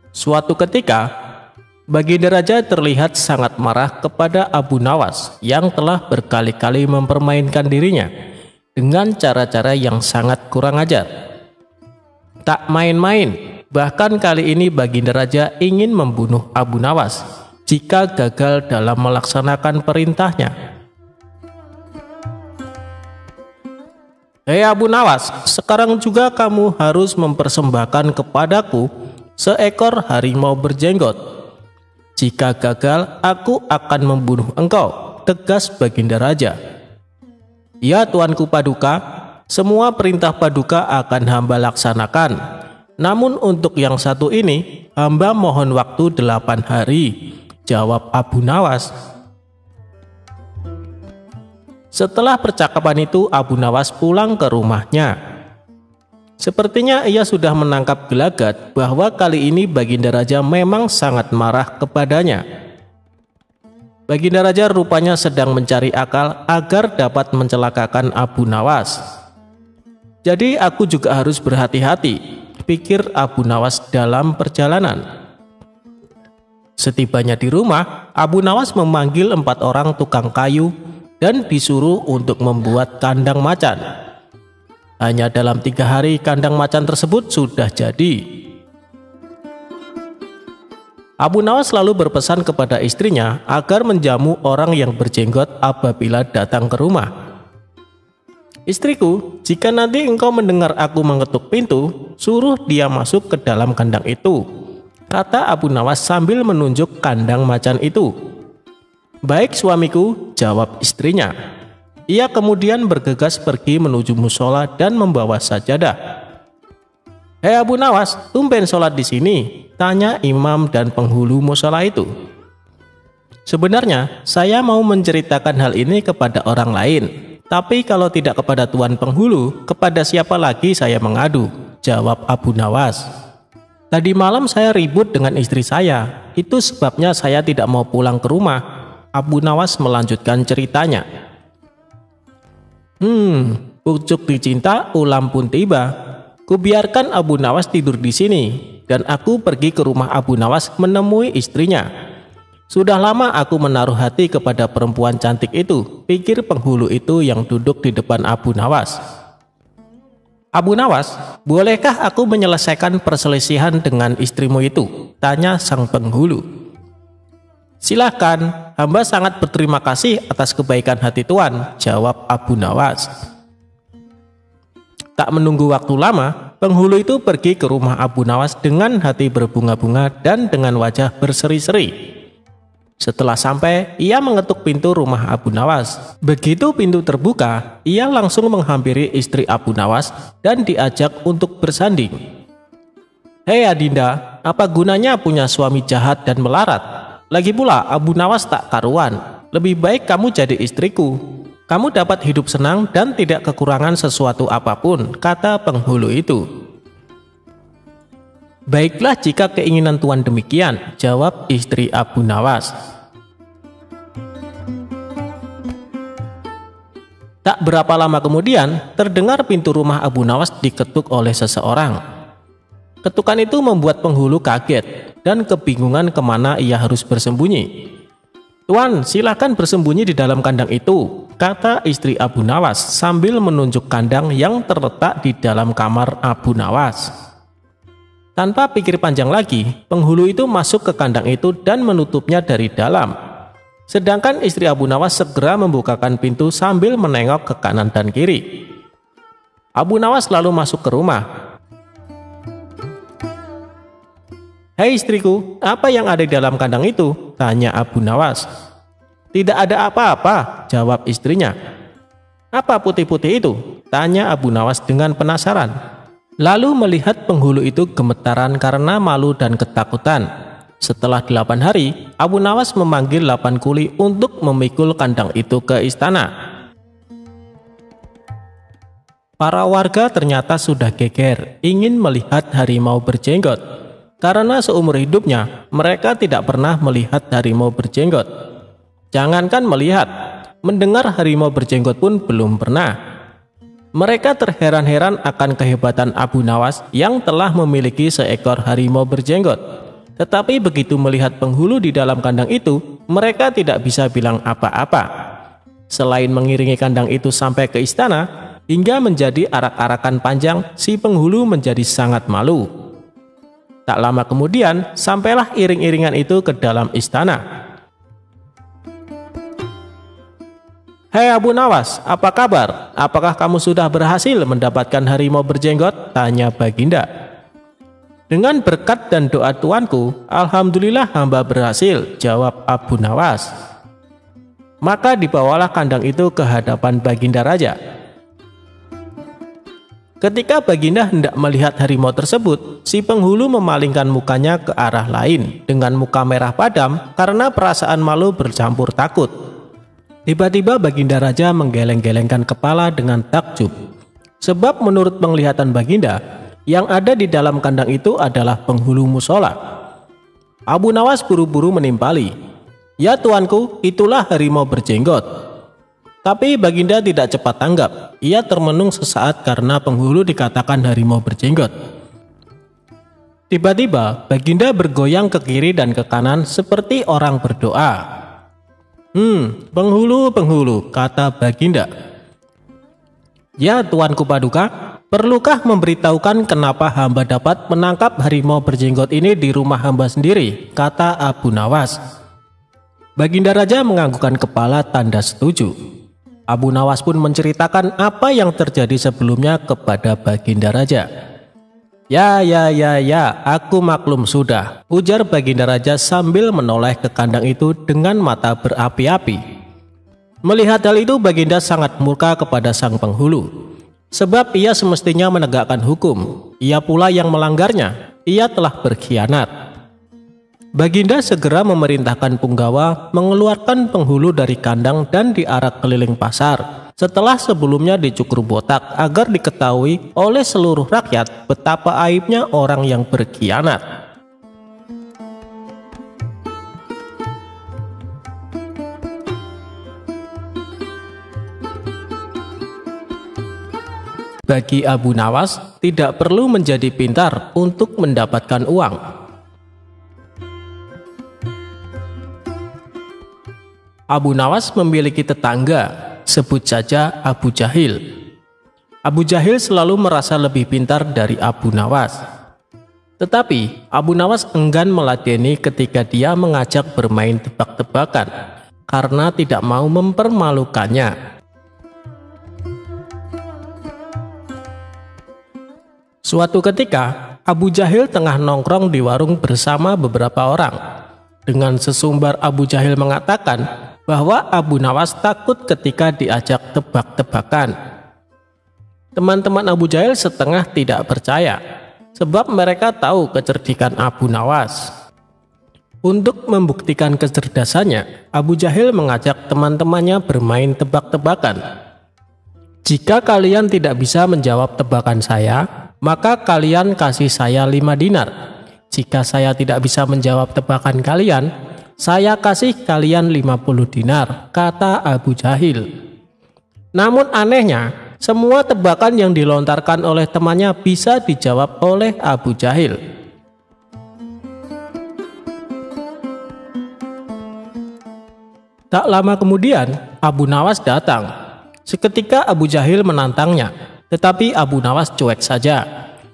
Suatu ketika, Baginda Raja terlihat sangat marah kepada Abu Nawas yang telah berkali-kali mempermainkan dirinya dengan cara-cara yang sangat kurang ajar. Tak main-main, bahkan kali ini Baginda Raja ingin membunuh Abu Nawas jika gagal dalam melaksanakan perintahnya. "Hei Abu Nawas, sekarang juga kamu harus mempersembahkan kepadaku seekor harimau berjenggot. Jika gagal, aku akan membunuh engkau," tegas Baginda Raja. "Ya tuanku Paduka, semua perintah Paduka akan hamba laksanakan. Namun untuk yang satu ini, hamba mohon waktu 8 hari, jawab Abu Nawas. Setelah percakapan itu, Abu Nawas pulang ke rumahnya. Sepertinya ia sudah menangkap gelagat bahwa kali ini Baginda Raja memang sangat marah kepadanya. Baginda Raja rupanya sedang mencari akal agar dapat mencelakakan Abu Nawas. "Jadi aku juga harus berhati-hati," pikir Abu Nawas dalam perjalanan. Setibanya di rumah, Abu Nawas memanggil 4 orang tukang kayu dan disuruh untuk membuat kandang macan. Hanya dalam 3 hari kandang macan tersebut sudah jadi. Abu Nawas lalu berpesan kepada istrinya agar menjamu orang yang berjenggot apabila datang ke rumah. "Istriku, jika nanti engkau mendengar aku mengetuk pintu, suruh dia masuk ke dalam kandang itu," kata Abu Nawas sambil menunjuk kandang macan itu. "Baik suamiku," jawab istrinya. Ia kemudian bergegas pergi menuju musola dan membawa sajadah. "Hei Abu Nawas, tumben sholat di sini?" tanya imam dan penghulu musola itu. "Sebenarnya saya mau menceritakan hal ini kepada orang lain, tapi kalau tidak kepada tuan penghulu, kepada siapa lagi saya mengadu?" jawab Abu Nawas. "Tadi malam saya ribut dengan istri saya, itu sebabnya saya tidak mau pulang ke rumah." Abu Nawas melanjutkan ceritanya. Pucuk dicinta ulam pun tiba. Kubiarkan Abu Nawas tidur di sini, dan aku pergi ke rumah Abu Nawas menemui istrinya. Sudah lama aku menaruh hati kepada perempuan cantik itu, pikir penghulu itu yang duduk di depan Abu Nawas. Abu Nawas, bolehkah aku menyelesaikan perselisihan dengan istrimu itu? Tanya sang penghulu. Silahkan, hamba sangat berterima kasih atas kebaikan hati Tuan, jawab Abu Nawas. Tak menunggu waktu lama, penghulu itu pergi ke rumah Abu Nawas dengan hati berbunga-bunga dan dengan wajah berseri-seri. Setelah sampai, ia mengetuk pintu rumah Abu Nawas. Begitu pintu terbuka, ia langsung menghampiri istri Abu Nawas dan diajak untuk bersanding. Hei Adinda, apa gunanya punya suami jahat dan melarat? Lagi pula Abu Nawas tak karuan. Lebih baik kamu jadi istriku. Kamu dapat hidup senang dan tidak kekurangan sesuatu apapun, kata penghulu itu. Baiklah jika keinginan Tuan demikian, jawab istri Abu Nawas. Tak berapa lama kemudian, terdengar pintu rumah Abu Nawas diketuk oleh seseorang. Ketukan itu membuat penghulu kaget dan kebingungan kemana ia harus bersembunyi. Tuan, silakan bersembunyi di dalam kandang itu, kata istri Abu Nawas sambil menunjuk kandang yang terletak di dalam kamar Abu Nawas. Tanpa pikir panjang lagi, penghulu itu masuk ke kandang itu dan menutupnya dari dalam. Sedangkan istri Abu Nawas segera membukakan pintu sambil menengok ke kanan dan kiri. Abu Nawas lalu masuk ke rumah. Hei istriku, apa yang ada di dalam kandang itu? Tanya Abu Nawas. Tidak ada apa-apa, jawab istrinya. Apa putih-putih itu? Tanya Abu Nawas dengan penasaran. Lalu melihat penghulu itu gemetaran karena malu dan ketakutan. Setelah 8 hari, Abu Nawas memanggil 8 kuli untuk memikul kandang itu ke istana. Para warga ternyata sudah geger, ingin melihat harimau berjenggot. Karena seumur hidupnya, mereka tidak pernah melihat harimau berjenggot. Jangankan melihat, mendengar harimau berjenggot pun belum pernah. Mereka terheran-heran akan kehebatan Abu Nawas yang telah memiliki seekor harimau berjenggot. Tetapi begitu melihat penghulu di dalam kandang itu, mereka tidak bisa bilang apa-apa. Selain mengiringi kandang itu sampai ke istana, hingga menjadi arak-arakan panjang, si penghulu menjadi sangat malu. Tak lama kemudian, sampailah iring-iringan itu ke dalam istana. Hei Abu Nawas, apa kabar? Apakah kamu sudah berhasil mendapatkan harimau berjenggot? Tanya Baginda. Dengan berkat dan doa tuanku, alhamdulillah hamba berhasil, jawab Abu Nawas. Maka dibawalah kandang itu ke hadapan Baginda Raja. Ketika Baginda hendak melihat harimau tersebut, si penghulu memalingkan mukanya ke arah lain dengan muka merah padam karena perasaan malu bercampur takut. Tiba-tiba Baginda Raja menggeleng-gelengkan kepala dengan takjub. Sebab menurut penglihatan Baginda, yang ada di dalam kandang itu adalah penghulu musola. Abu Nawas buru-buru menimpali. Ya tuanku, itulah harimau berjenggot. Tapi Baginda tidak cepat tanggap. Ia termenung sesaat karena penghulu dikatakan harimau berjenggot. Tiba-tiba Baginda bergoyang ke kiri dan ke kanan seperti orang berdoa. Penghulu, kata Baginda. Ya tuanku Paduka, perlukah memberitahukan kenapa hamba dapat menangkap harimau berjenggot ini di rumah hamba sendiri, kata Abu Nawas. Baginda Raja menganggukkan kepala tanda setuju. Abu Nawas pun menceritakan apa yang terjadi sebelumnya kepada Baginda Raja. Ya, aku maklum sudah, ujar Baginda Raja sambil menoleh ke kandang itu dengan mata berapi-api. Melihat hal itu, Baginda sangat murka kepada sang penghulu. Sebab ia semestinya menegakkan hukum, ia pula yang melanggarnya, ia telah berkhianat. Baginda segera memerintahkan punggawa mengeluarkan penghulu dari kandang dan diarak keliling pasar. Setelah sebelumnya dicukur botak agar diketahui oleh seluruh rakyat betapa aibnya orang yang berkhianat. Bagi Abu Nawas, tidak perlu menjadi pintar untuk mendapatkan uang. Abu Nawas memiliki tetangga, sebut saja Abu Jahil. Abu Jahil selalu merasa lebih pintar dari Abu Nawas. Tetapi Abu Nawas enggan meladeni ketika dia mengajak bermain tebak-tebakan karena tidak mau mempermalukannya. Suatu ketika, Abu Jahil tengah nongkrong di warung bersama beberapa orang. Dengan sesumbar Abu Jahil mengatakan bahwa Abu Nawas takut ketika diajak tebak-tebakan. Teman-teman Abu Jahil setengah tidak percaya, sebab mereka tahu kecerdikan Abu Nawas. Untuk membuktikan kecerdasannya, Abu Jahil mengajak teman-temannya bermain tebak-tebakan. Jika kalian tidak bisa menjawab tebakan saya, maka kalian kasih saya 5 dinar. Jika saya tidak bisa menjawab tebakan kalian, saya kasih kalian 50 dinar, kata Abu Jahil. Namun anehnya, semua tebakan yang dilontarkan oleh temannya bisa dijawab oleh Abu Jahil. Tak lama kemudian, Abu Nawas datang. Seketika Abu Jahil menantangnya, tetapi Abu Nawas cuek saja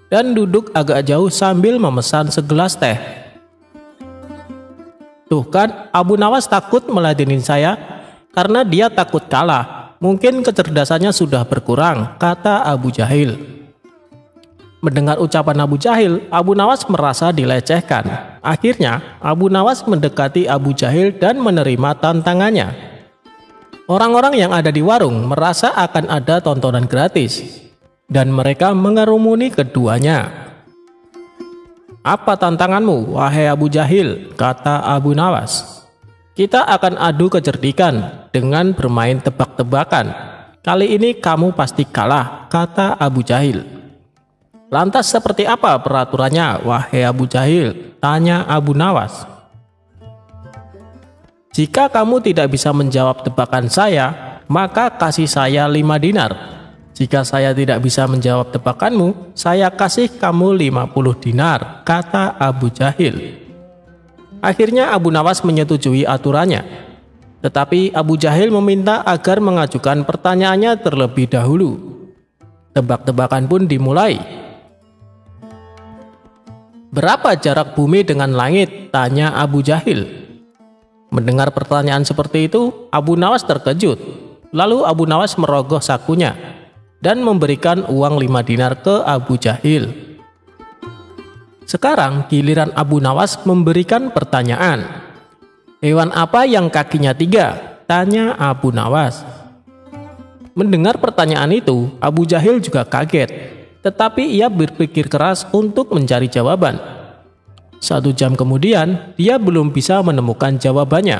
dan duduk agak jauh sambil memesan segelas teh. Tuh kan, Abu Nawas takut meladenin saya karena dia takut kalah. Mungkin kecerdasannya sudah berkurang, kata Abu Jahil. Mendengar ucapan Abu Jahil, Abu Nawas merasa dilecehkan. Akhirnya, Abu Nawas mendekati Abu Jahil dan menerima tantangannya. Orang-orang yang ada di warung merasa akan ada tontonan gratis, dan mereka mengerumuni keduanya. Apa tantanganmu, wahai Abu Jahil? Kata Abu Nawas. Kita akan adu kecerdikan dengan bermain tebak-tebakan. Kali ini kamu pasti kalah, kata Abu Jahil. Lantas seperti apa peraturannya, wahai Abu Jahil? Tanya Abu Nawas. Jika kamu tidak bisa menjawab tebakan saya, maka kasih saya 5 dinar. Jika saya tidak bisa menjawab tebakanmu, saya kasih kamu 50 dinar, kata Abu Jahil. Akhirnya Abu Nawas menyetujui aturannya. Tetapi Abu Jahil meminta agar mengajukan pertanyaannya terlebih dahulu. Tebak-tebakan pun dimulai. Berapa jarak bumi dengan langit? Tanya Abu Jahil. Mendengar pertanyaan seperti itu, Abu Nawas terkejut. Lalu Abu Nawas merogoh sakunya dan memberikan uang 5 dinar ke Abu Jahil. Sekarang giliran Abu Nawas memberikan pertanyaan. Hewan apa yang kakinya 3? Tanya Abu Nawas. Mendengar pertanyaan itu, Abu Jahil juga kaget. Tetapi ia berpikir keras untuk mencari jawaban. 1 jam kemudian, dia belum bisa menemukan jawabannya.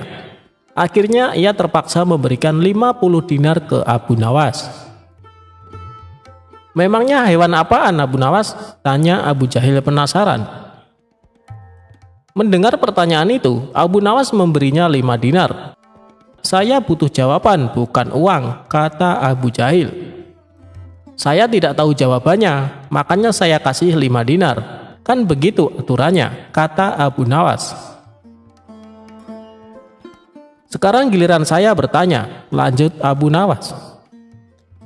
Akhirnya ia terpaksa memberikan 50 dinar ke Abu Nawas. Memangnya hewan apaan, Abu Nawas? Tanya Abu Jahil penasaran. Mendengar pertanyaan itu, Abu Nawas memberinya 5 dinar. Saya butuh jawaban, bukan uang, kata Abu Jahil. Saya tidak tahu jawabannya, makanya saya kasih 5 dinar. Kan begitu aturannya, kata Abu Nawas. Sekarang giliran saya bertanya, lanjut Abu Nawas.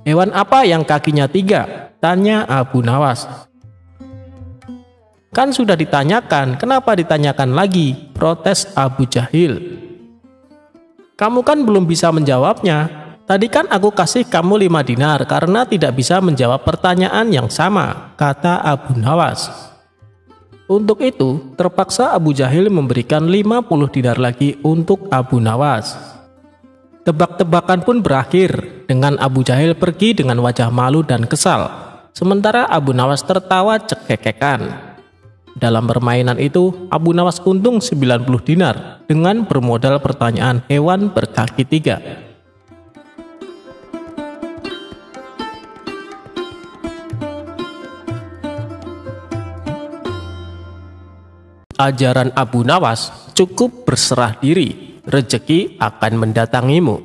Hewan apa yang kakinya 3? Tanya Abu Nawas. Kan sudah ditanyakan, kenapa ditanyakan lagi? Protes Abu Jahil. Kamu kan belum bisa menjawabnya. Tadi kan aku kasih kamu 5 dinar karena tidak bisa menjawab pertanyaan yang sama, kata Abu Nawas. Untuk itu, terpaksa Abu Jahil memberikan 50 dinar lagi untuk Abu Nawas. Tebak-tebakan pun berakhir dengan Abu Jahil pergi dengan wajah malu dan kesal, sementara Abu Nawas tertawa cekekekan. Dalam permainan itu, Abu Nawas untung 90 dinar dengan bermodal pertanyaan hewan berkaki 3. Ajaran Abu Nawas cukup berserah diri. Rezeki akan mendatangimu.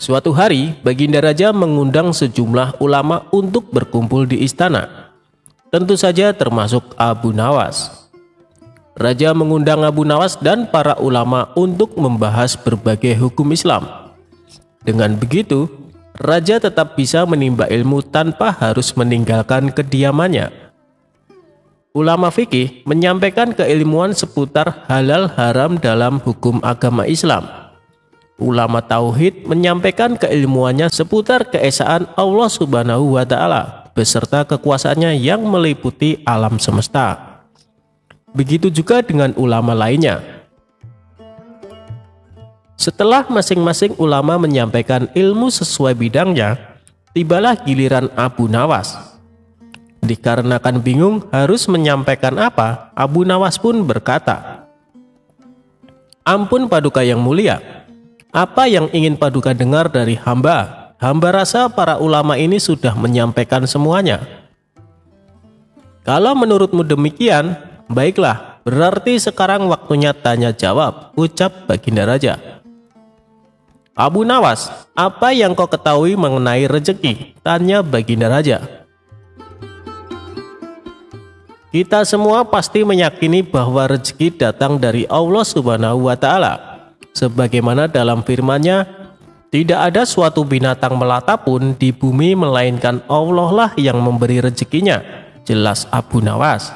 Suatu hari, Baginda Raja mengundang sejumlah ulama untuk berkumpul di istana. Tentu saja termasuk Abu Nawas. Raja mengundang Abu Nawas dan para ulama untuk membahas berbagai hukum Islam. Dengan begitu, Raja tetap bisa menimba ilmu tanpa harus meninggalkan kediamannya. Ulama fikih menyampaikan keilmuan seputar halal haram dalam hukum agama Islam. Ulama tauhid menyampaikan keilmuannya seputar keesaan Allah Subhanahu wa Ta'ala beserta kekuasaannya yang meliputi alam semesta. Begitu juga dengan ulama lainnya. Setelah masing-masing ulama menyampaikan ilmu sesuai bidangnya, tibalah giliran Abu Nawas. Dikarenakan bingung harus menyampaikan apa, Abu Nawas pun berkata, "Ampun Paduka yang mulia, apa yang ingin Paduka dengar dari hamba? Hamba rasa para ulama ini sudah menyampaikan semuanya." "Kalau menurutmu demikian, baiklah, berarti sekarang waktunya tanya jawab," ucap Baginda Raja. "Abu Nawas, apa yang kau ketahui mengenai rezeki?" tanya Baginda Raja. "Kita semua pasti meyakini bahwa rezeki datang dari Allah Subhanahu wa Ta'ala. Sebagaimana dalam firman-Nya, tidak ada suatu binatang melata pun di bumi melainkan Allah lah yang memberi rezekinya," jelas Abu Nawas.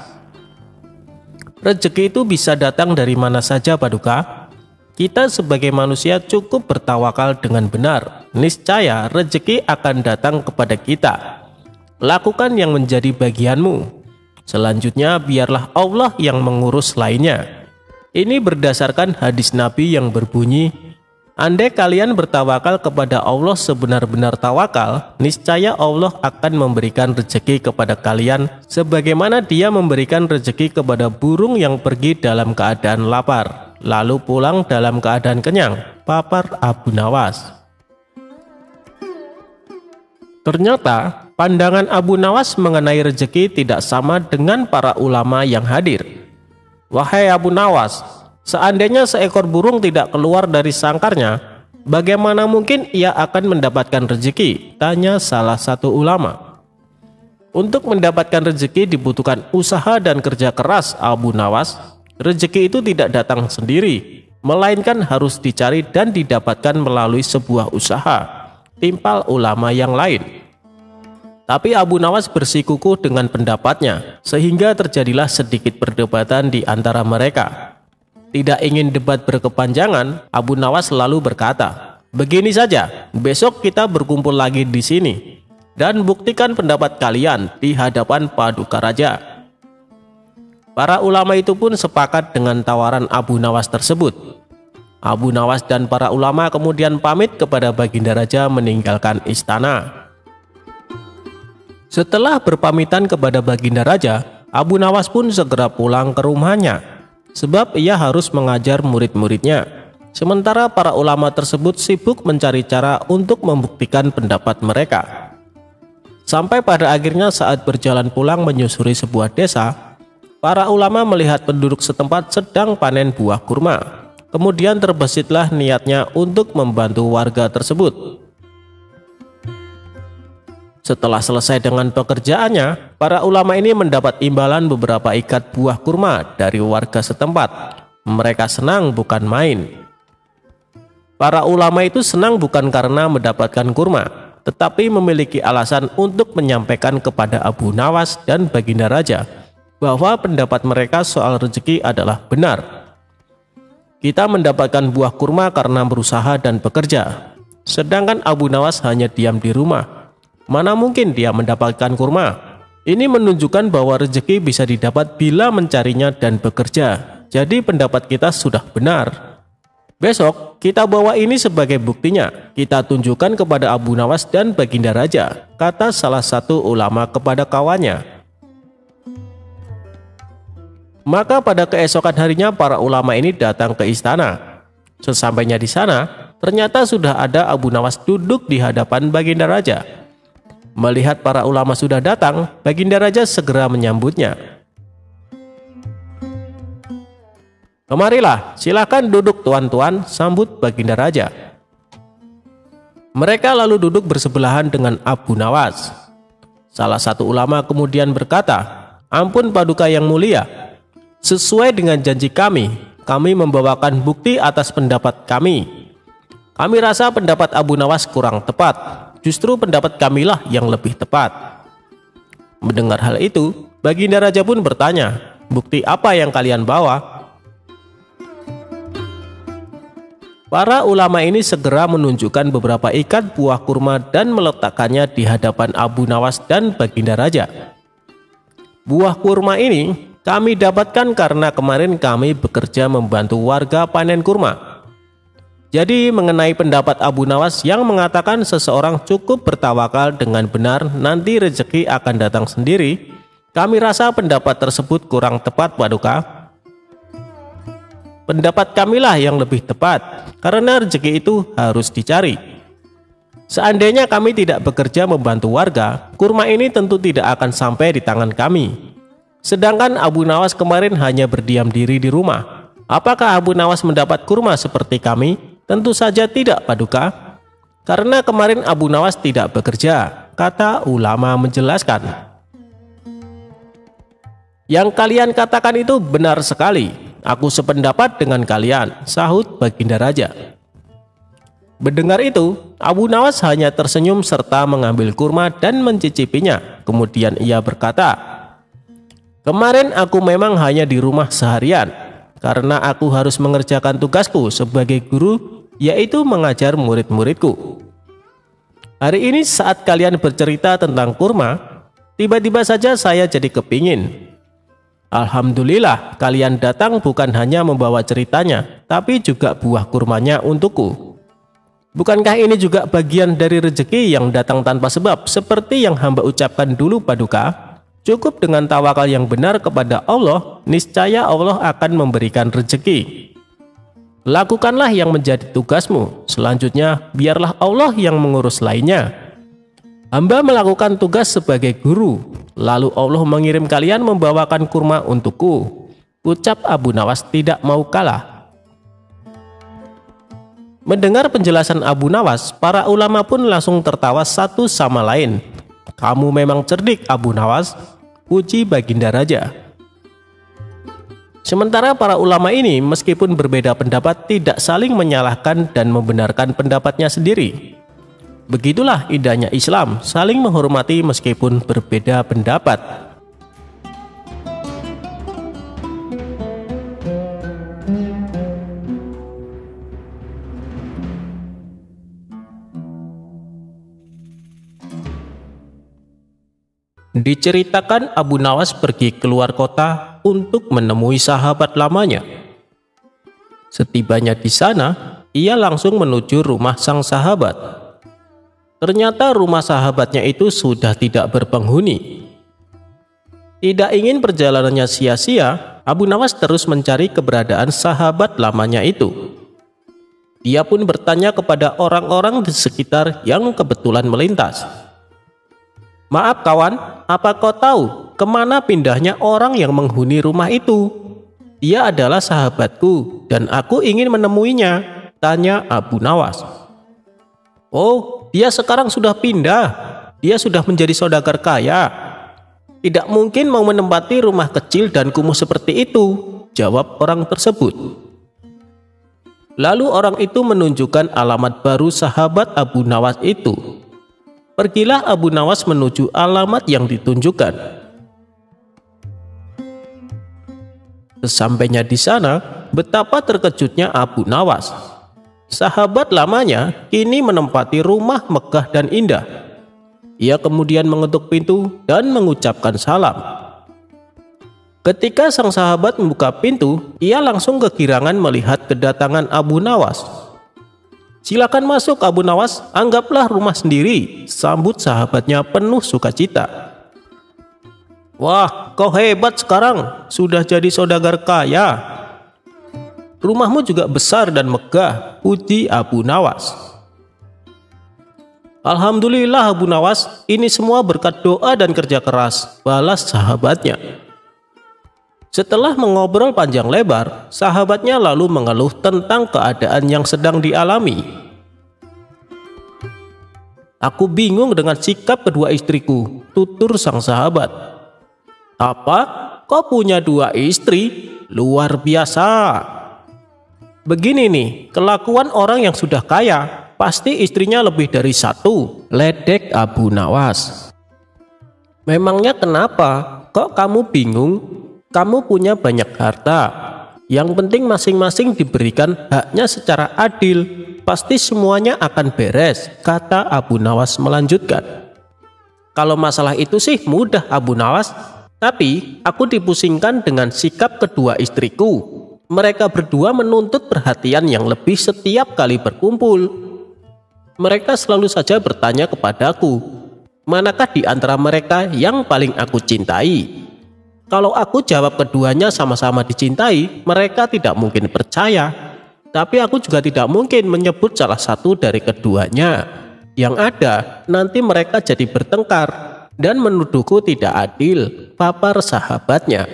"Rezeki itu bisa datang dari mana saja Paduka. Kita sebagai manusia cukup bertawakal dengan benar. Niscaya rezeki akan datang kepada kita. Lakukan yang menjadi bagianmu. Selanjutnya biarlah Allah yang mengurus lainnya." Ini berdasarkan hadis Nabi yang berbunyi, "Andai kalian bertawakal kepada Allah sebenar-benar tawakal, niscaya Allah akan memberikan rezeki kepada kalian sebagaimana Dia memberikan rezeki kepada burung yang pergi dalam keadaan lapar, lalu pulang dalam keadaan kenyang," papar Abu Nawas. Ternyata pandangan Abu Nawas mengenai rezeki tidak sama dengan para ulama yang hadir. "Wahai Abu Nawas, seandainya seekor burung tidak keluar dari sangkarnya, bagaimana mungkin ia akan mendapatkan rezeki?" tanya salah satu ulama. "Untuk mendapatkan rezeki dibutuhkan usaha dan kerja keras Abu Nawas. Rezeki itu tidak datang sendiri, melainkan harus dicari dan didapatkan melalui sebuah usaha," timpal ulama yang lain. Tapi Abu Nawas bersikukuh dengan pendapatnya, sehingga terjadilah sedikit perdebatan di antara mereka. Tidak ingin debat berkepanjangan, Abu Nawas lalu berkata, "Begini saja, besok kita berkumpul lagi di sini, dan buktikan pendapat kalian di hadapan Paduka Raja." Para ulama itu pun sepakat dengan tawaran Abu Nawas tersebut. Abu Nawas dan para ulama kemudian pamit kepada Baginda Raja meninggalkan istana. Setelah berpamitan kepada Baginda Raja, Abu Nawas pun segera pulang ke rumahnya, sebab ia harus mengajar murid-muridnya. Sementara para ulama tersebut sibuk mencari cara untuk membuktikan pendapat mereka. Sampai pada akhirnya saat berjalan pulang menyusuri sebuah desa, para ulama melihat penduduk setempat sedang panen buah kurma. Kemudian terbesitlah niatnya untuk membantu warga tersebut. Setelah selesai dengan pekerjaannya, para ulama ini mendapat imbalan beberapa ikat buah kurma dari warga setempat. Mereka senang bukan main. Para ulama itu senang bukan karena mendapatkan kurma, tetapi memiliki alasan untuk menyampaikan kepada Abu Nawas dan Baginda Raja bahwa pendapat mereka soal rezeki adalah benar. "Kita mendapatkan buah kurma karena berusaha dan bekerja, sedangkan Abu Nawas hanya diam di rumah. Mana mungkin dia mendapatkan kurma?" Ini menunjukkan bahwa rezeki bisa didapat bila mencarinya dan bekerja. Jadi pendapat kita sudah benar. Besok kita bawa ini sebagai buktinya. Kita tunjukkan kepada Abu Nawas dan Baginda Raja, kata salah satu ulama kepada kawannya. Maka pada keesokan harinya para ulama ini datang ke istana. Sesampainya di sana, ternyata sudah ada Abu Nawas duduk di hadapan Baginda Raja. Melihat para ulama sudah datang, Baginda Raja segera menyambutnya. "Kemarilah, silakan duduk tuan-tuan," sambut Baginda Raja. Mereka lalu duduk bersebelahan dengan Abu Nawas. Salah satu ulama kemudian berkata, "Ampun Paduka yang mulia, sesuai dengan janji kami membawakan bukti atas pendapat kami. Kami rasa pendapat Abu Nawas kurang tepat, justru pendapat kamilah yang lebih tepat." Mendengar hal itu, Baginda Raja pun bertanya, "Bukti apa yang kalian bawa?" Para ulama ini segera menunjukkan beberapa ikat buah kurma dan meletakkannya di hadapan Abu Nawas dan Baginda Raja. "Buah kurma ini kami dapatkan karena kemarin kami bekerja membantu warga panen kurma. Jadi mengenai pendapat Abu Nawas yang mengatakan seseorang cukup bertawakal dengan benar nanti rezeki akan datang sendiri, kami rasa pendapat tersebut kurang tepat Paduka. Pendapat kamilah yang lebih tepat, karena rezeki itu harus dicari. Seandainya kami tidak bekerja membantu warga, kurma ini tentu tidak akan sampai di tangan kami. Sedangkan Abu Nawas kemarin hanya berdiam diri di rumah. Apakah Abu Nawas mendapat kurma seperti kami? Tentu saja tidak Paduka. Karena kemarin Abu Nawas tidak bekerja," kata ulama menjelaskan. "Yang kalian katakan itu benar sekali. Aku sependapat dengan kalian," sahut Baginda Raja. Mendengar itu, Abu Nawas hanya tersenyum serta mengambil kurma dan mencicipinya. Kemudian ia berkata, "Kemarin aku memang hanya di rumah seharian, karena aku harus mengerjakan tugasku sebagai guru, yaitu mengajar murid-muridku. Hari ini saat kalian bercerita tentang kurma, tiba-tiba saja saya jadi kepingin. Alhamdulillah kalian datang bukan hanya membawa ceritanya, tapi juga buah kurmanya untukku. Bukankah ini juga bagian dari rezeki yang datang tanpa sebab, seperti yang hamba ucapkan dulu Paduka? Cukup dengan tawakal yang benar kepada Allah, niscaya Allah akan memberikan rezeki. Lakukanlah yang menjadi tugasmu, selanjutnya biarlah Allah yang mengurus lainnya. Hamba melakukan tugas sebagai guru, lalu Allah mengirim kalian membawakan kurma untukku," ucap Abu Nawas tidak mau kalah. Mendengar penjelasan Abu Nawas, para ulama pun langsung tertawa satu sama lain. "Kamu memang cerdik Abu Nawas," puji Baginda Raja. Sementara para ulama ini meskipun berbeda pendapat tidak saling menyalahkan dan membenarkan pendapatnya sendiri. Begitulah indahnya Islam, saling menghormati meskipun berbeda pendapat. Diceritakan Abu Nawas pergi keluar kota untuk menemui sahabat lamanya. Setibanya di sana, ia langsung menuju rumah sang sahabat. Ternyata rumah sahabatnya itu sudah tidak berpenghuni. Tidak ingin perjalanannya sia-sia, Abu Nawas terus mencari keberadaan sahabat lamanya itu. Dia pun bertanya kepada orang-orang di sekitar yang kebetulan melintas. "Maaf kawan, apa kau tahu kemana pindahnya orang yang menghuni rumah itu? Dia adalah sahabatku dan aku ingin menemuinya," tanya Abu Nawas. "Oh, dia sekarang sudah pindah. Dia sudah menjadi saudagar kaya. Tidak mungkin mau menempati rumah kecil dan kumuh seperti itu," jawab orang tersebut. Lalu orang itu menunjukkan alamat baru sahabat Abu Nawas itu. Pergilah Abu Nawas menuju alamat yang ditunjukkan. Sesampainya di sana, betapa terkejutnya Abu Nawas. Sahabat lamanya kini menempati rumah megah dan indah. Ia kemudian mengetuk pintu dan mengucapkan salam. Ketika sang sahabat membuka pintu, ia langsung kegirangan melihat kedatangan Abu Nawas. "Silakan masuk Abu Nawas, anggaplah rumah sendiri," sambut sahabatnya penuh sukacita. "Wah, kau hebat sekarang, sudah jadi saudagar kaya. Rumahmu juga besar dan megah," puji Abu Nawas. "Alhamdulillah Abu Nawas, ini semua berkat doa dan kerja keras," balas sahabatnya. Setelah mengobrol panjang lebar, sahabatnya lalu mengeluh tentang keadaan yang sedang dialami. Aku bingung dengan sikap kedua istriku, tutur sang sahabat. Apa? Kau punya 2 istri? Luar biasa. Begini nih, kelakuan orang yang sudah kaya, pasti istrinya lebih dari 1, ledek Abu Nawas. Memangnya kenapa? Kok kamu bingung? Kamu punya banyak harta. Yang penting masing-masing diberikan haknya secara adil. Pasti semuanya akan beres, kata Abu Nawas melanjutkan. Kalau masalah itu sih mudah Abu Nawas, tapi aku dipusingkan dengan sikap kedua istriku. Mereka berdua menuntut perhatian yang lebih setiap kali berkumpul. Mereka selalu saja bertanya kepadaku, manakah di antara mereka yang paling aku cintai? Kalau aku jawab keduanya sama-sama dicintai, mereka tidak mungkin percaya. Tapi aku juga tidak mungkin menyebut salah satu dari keduanya. Yang ada, nanti mereka jadi bertengkar dan menuduhku tidak adil, papar sahabatnya.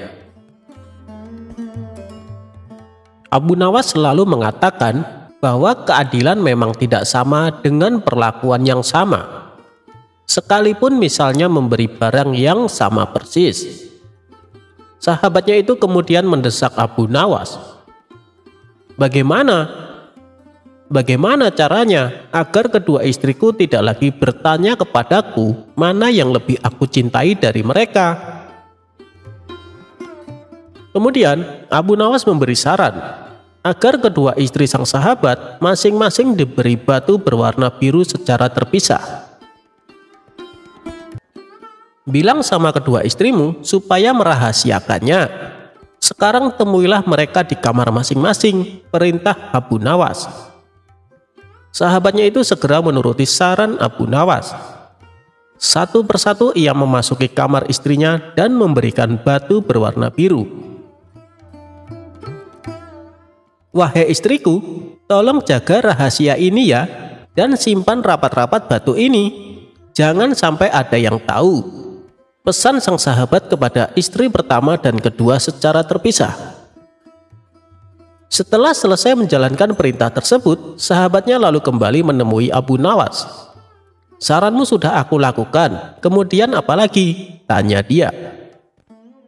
Abu Nawas selalu mengatakan bahwa keadilan memang tidak sama dengan perlakuan yang sama. Sekalipun misalnya memberi barang yang sama persis. Sahabatnya itu kemudian mendesak Abu Nawas. Bagaimana caranya agar kedua istriku tidak lagi bertanya kepadaku mana yang lebih aku cintai dari mereka? Kemudian Abu Nawas memberi saran agar kedua istri sang sahabat masing-masing diberi batu berwarna biru secara terpisah. Bilang sama kedua istrimu supaya merahasiakannya. Sekarang temuilah mereka di kamar masing-masing, perintah Abu Nawas. Sahabatnya itu segera menuruti saran Abu Nawas. Satu persatu ia memasuki kamar istrinya dan memberikan batu berwarna biru. Wahai istriku, tolong jaga rahasia ini ya, dan simpan rapat-rapat batu ini. Jangan sampai ada yang tahu. Pesan sang sahabat kepada istri pertama dan kedua secara terpisah. Setelah selesai menjalankan perintah tersebut, sahabatnya lalu kembali menemui Abu Nawas. Saranmu sudah aku lakukan, kemudian apa lagi? Tanya dia.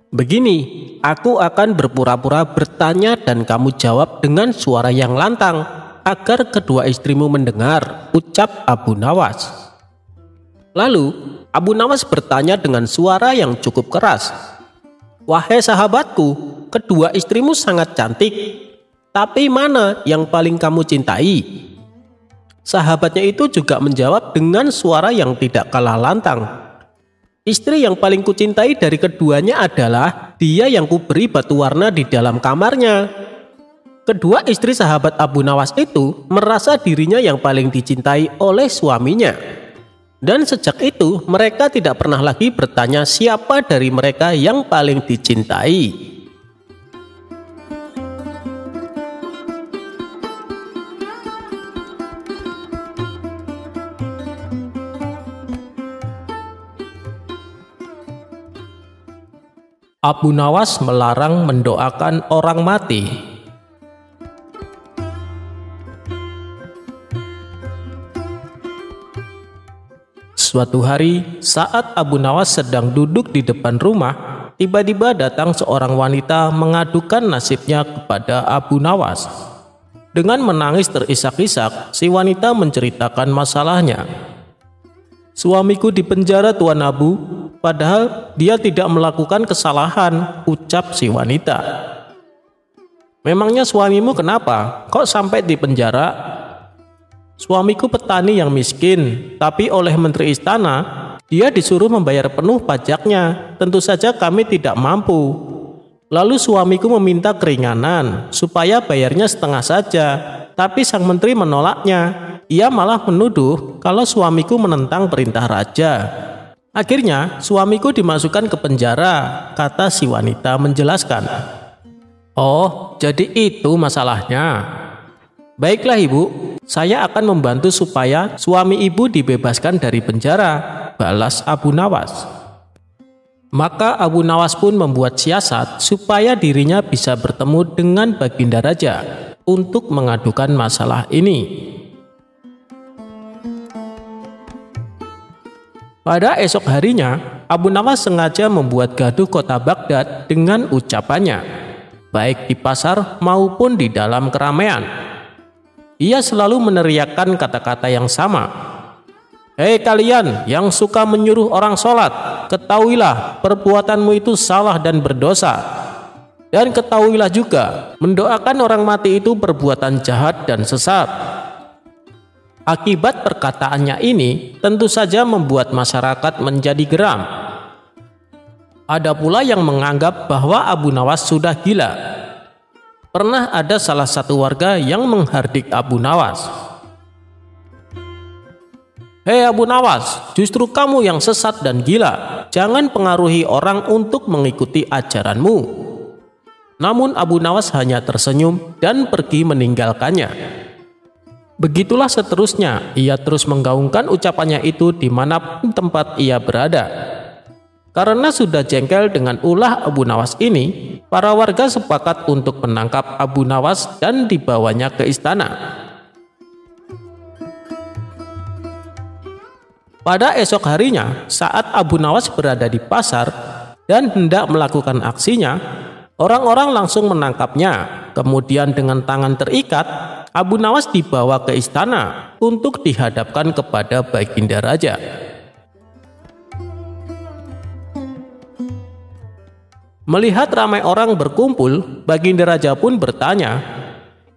Begini, aku akan berpura-pura bertanya dan kamu jawab dengan suara yang lantang, agar kedua istrimu mendengar, ucap Abu Nawas. Lalu, Abu Nawas bertanya dengan suara yang cukup keras. Wahai sahabatku, kedua istrimu sangat cantik, tapi mana yang paling kamu cintai? Sahabatnya itu juga menjawab dengan suara yang tidak kalah lantang. Istri yang paling kucintai dari keduanya adalah dia yang kuberi batu warna di dalam kamarnya. Kedua istri sahabat Abu Nawas itu merasa dirinya yang paling dicintai oleh suaminya. Dan sejak itu mereka tidak pernah lagi bertanya siapa dari mereka yang paling dicintai. Abu Nawas melarang mendoakan orang mati. Suatu hari, saat Abu Nawas sedang duduk di depan rumah, tiba-tiba datang seorang wanita mengadukan nasibnya kepada Abu Nawas. Dengan menangis terisak-isak, si wanita menceritakan masalahnya. Suamiku dipenjara Tuan Abu, padahal dia tidak melakukan kesalahan, ucap si wanita. Memangnya suamimu kenapa? Kok sampai dipenjara? Suamiku petani yang miskin, tapi oleh menteri istana, dia disuruh membayar penuh pajaknya. Tentu saja kami tidak mampu. Lalu suamiku meminta keringanan, supaya bayarnya setengah saja. Tapi sang menteri menolaknya. Ia malah menuduh kalau suamiku menentang perintah raja. Akhirnya, suamiku dimasukkan ke penjara, kata si wanita menjelaskan. Oh, jadi itu masalahnya. Baiklah ibu, saya akan membantu supaya suami ibu dibebaskan dari penjara, balas Abu Nawas. Maka Abu Nawas pun membuat siasat supaya dirinya bisa bertemu dengan Baginda Raja untuk mengadukan masalah ini. Pada esok harinya, Abu Nawas sengaja membuat gaduh kota Baghdad dengan ucapannya, baik di pasar maupun di dalam keramaian. Ia selalu meneriakkan kata-kata yang sama. Hei kalian yang suka menyuruh orang sholat, ketahuilah perbuatanmu itu salah dan berdosa. Dan ketahuilah juga, mendoakan orang mati itu perbuatan jahat dan sesat. Akibat perkataannya ini tentu saja membuat masyarakat menjadi geram. Ada pula yang menganggap bahwa Abu Nawas sudah gila. Pernah ada salah satu warga yang menghardik Abu Nawas. Hei Abu Nawas, justru kamu yang sesat dan gila. Jangan pengaruhi orang untuk mengikuti ajaranmu. Namun Abu Nawas hanya tersenyum dan pergi meninggalkannya. Begitulah seterusnya, ia terus menggaungkan ucapannya itu dimanapun tempat ia berada. Karena sudah jengkel dengan ulah Abu Nawas ini, para warga sepakat untuk menangkap Abu Nawas dan dibawanya ke istana. Pada esok harinya, saat Abu Nawas berada di pasar dan hendak melakukan aksinya, orang-orang langsung menangkapnya. Kemudian dengan tangan terikat, Abu Nawas dibawa ke istana untuk dihadapkan kepada Baginda Raja. Melihat ramai orang berkumpul, Baginda Raja pun bertanya,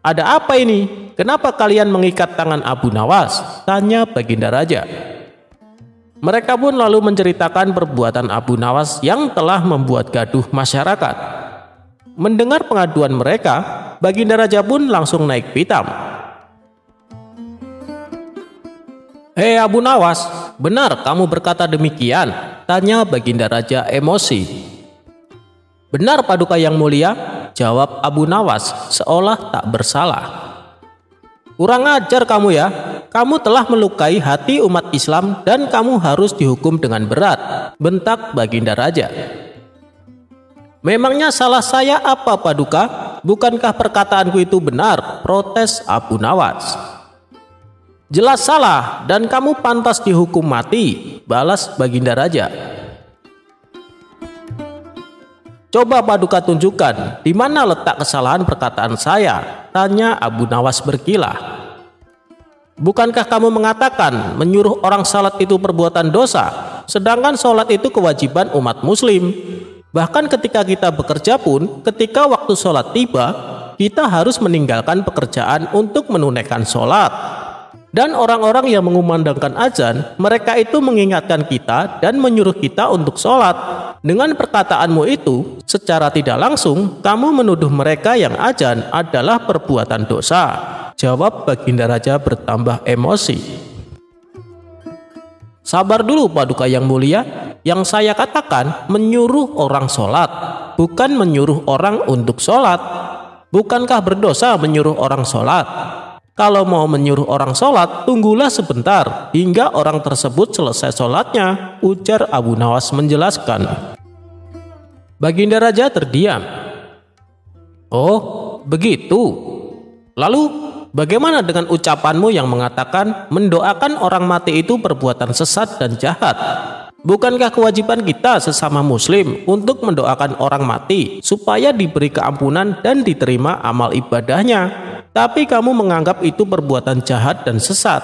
"Ada apa ini? Kenapa kalian mengikat tangan Abu Nawas?" tanya Baginda Raja. Mereka pun lalu menceritakan perbuatan Abu Nawas yang telah membuat gaduh masyarakat. Mendengar pengaduan mereka, Baginda Raja pun langsung naik pitam. Hei Abu Nawas, benar kamu berkata demikian? Tanya Baginda Raja emosi. Benar Paduka yang mulia, jawab Abu Nawas seolah tak bersalah. Kurang ajar kamu ya, kamu telah melukai hati umat Islam dan kamu harus dihukum dengan berat, bentak Baginda Raja. Memangnya salah saya apa Paduka? Bukankah perkataanku itu benar? Protes Abu Nawas. Jelas salah dan kamu pantas dihukum mati, balas Baginda Raja. Coba Paduka tunjukkan di mana letak kesalahan perkataan saya, tanya Abu Nawas berkilah. Bukankah kamu mengatakan menyuruh orang salat itu perbuatan dosa, sedangkan sholat itu kewajiban umat muslim? Bahkan ketika kita bekerja pun, ketika waktu sholat tiba, kita harus meninggalkan pekerjaan untuk menunaikan sholat. Dan orang-orang yang mengumandangkan azan, mereka itu mengingatkan kita dan menyuruh kita untuk sholat. Dengan perkataanmu itu, secara tidak langsung, kamu menuduh mereka yang azan adalah perbuatan dosa. Jawab Baginda Raja bertambah emosi. Sabar dulu Paduka yang mulia, yang saya katakan menyuruh orang sholat, bukan menyuruh orang untuk sholat. Bukankah berdosa menyuruh orang sholat? Kalau mau menyuruh orang sholat, tunggulah sebentar hingga orang tersebut selesai sholatnya, ujar Abu Nawas menjelaskan. Baginda Raja terdiam. Oh, begitu. Lalu bagaimana dengan ucapanmu yang mengatakan mendoakan orang mati itu perbuatan sesat dan jahat? Bukankah kewajiban kita sesama muslim untuk mendoakan orang mati supaya diberi keampunan dan diterima amal ibadahnya? Tapi kamu menganggap itu perbuatan jahat dan sesat.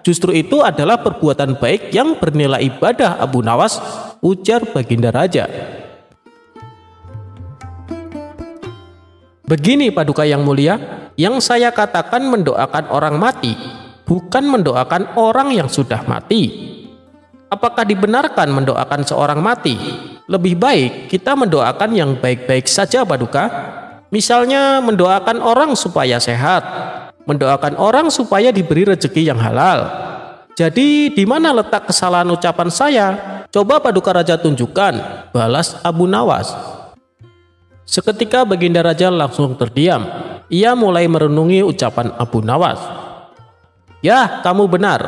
Justru itu adalah perbuatan baik yang bernilai ibadah Abu Nawas, ujar Baginda Raja. Begini Paduka yang mulia, yang saya katakan mendoakan orang mati, bukan mendoakan orang yang sudah mati. Apakah dibenarkan mendoakan seorang mati? Lebih baik kita mendoakan yang baik-baik saja Paduka. Misalnya mendoakan orang supaya sehat, mendoakan orang supaya diberi rezeki yang halal. Jadi di mana letak kesalahan ucapan saya? Coba Paduka Raja tunjukkan, balas Abu Nawas. Seketika Baginda Raja langsung terdiam. Ia mulai merenungi ucapan Abu Nawas. Ya, kamu benar.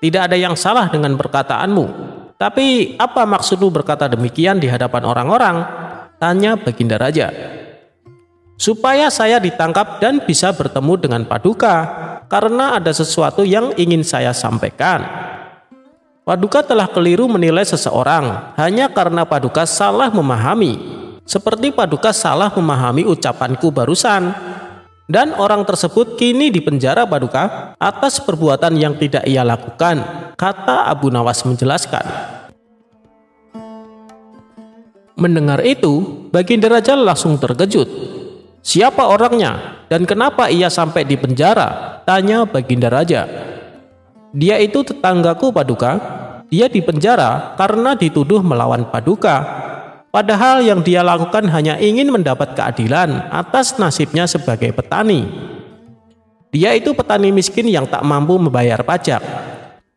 Tidak ada yang salah dengan perkataanmu. Tapi apa maksudmu berkata demikian di hadapan orang-orang? Tanya Baginda Raja. Supaya saya ditangkap dan bisa bertemu dengan Paduka, karena ada sesuatu yang ingin saya sampaikan. Paduka telah keliru menilai seseorang hanya karena Paduka salah memahami. Seperti Paduka salah memahami ucapanku barusan. Dan orang tersebut kini dipenjara Paduka atas perbuatan yang tidak ia lakukan, kata Abu Nawas menjelaskan. Mendengar itu, Baginda Raja langsung terkejut. Siapa orangnya dan kenapa ia sampai di penjara? Tanya Baginda Raja. Dia itu tetanggaku Paduka. Dia dipenjara karena dituduh melawan Paduka. Padahal yang dia lakukan hanya ingin mendapat keadilan atas nasibnya sebagai petani. Dia itu petani miskin yang tak mampu membayar pajak.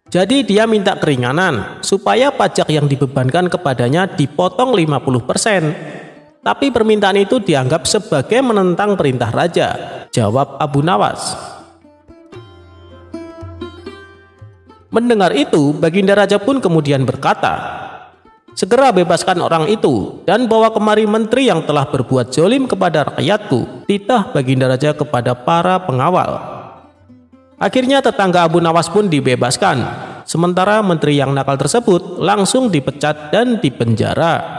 Jadi dia minta keringanan supaya pajak yang dibebankan kepadanya dipotong 50%. Tapi permintaan itu dianggap sebagai menentang perintah raja, jawab Abu Nawas. Mendengar itu, Baginda Raja pun kemudian berkata, segera bebaskan orang itu dan bawa kemari menteri yang telah berbuat zalim kepada rakyatku, titah Baginda Raja kepada para pengawal. Akhirnya tetangga Abu Nawas pun dibebaskan, sementara menteri yang nakal tersebut langsung dipecat dan dipenjara.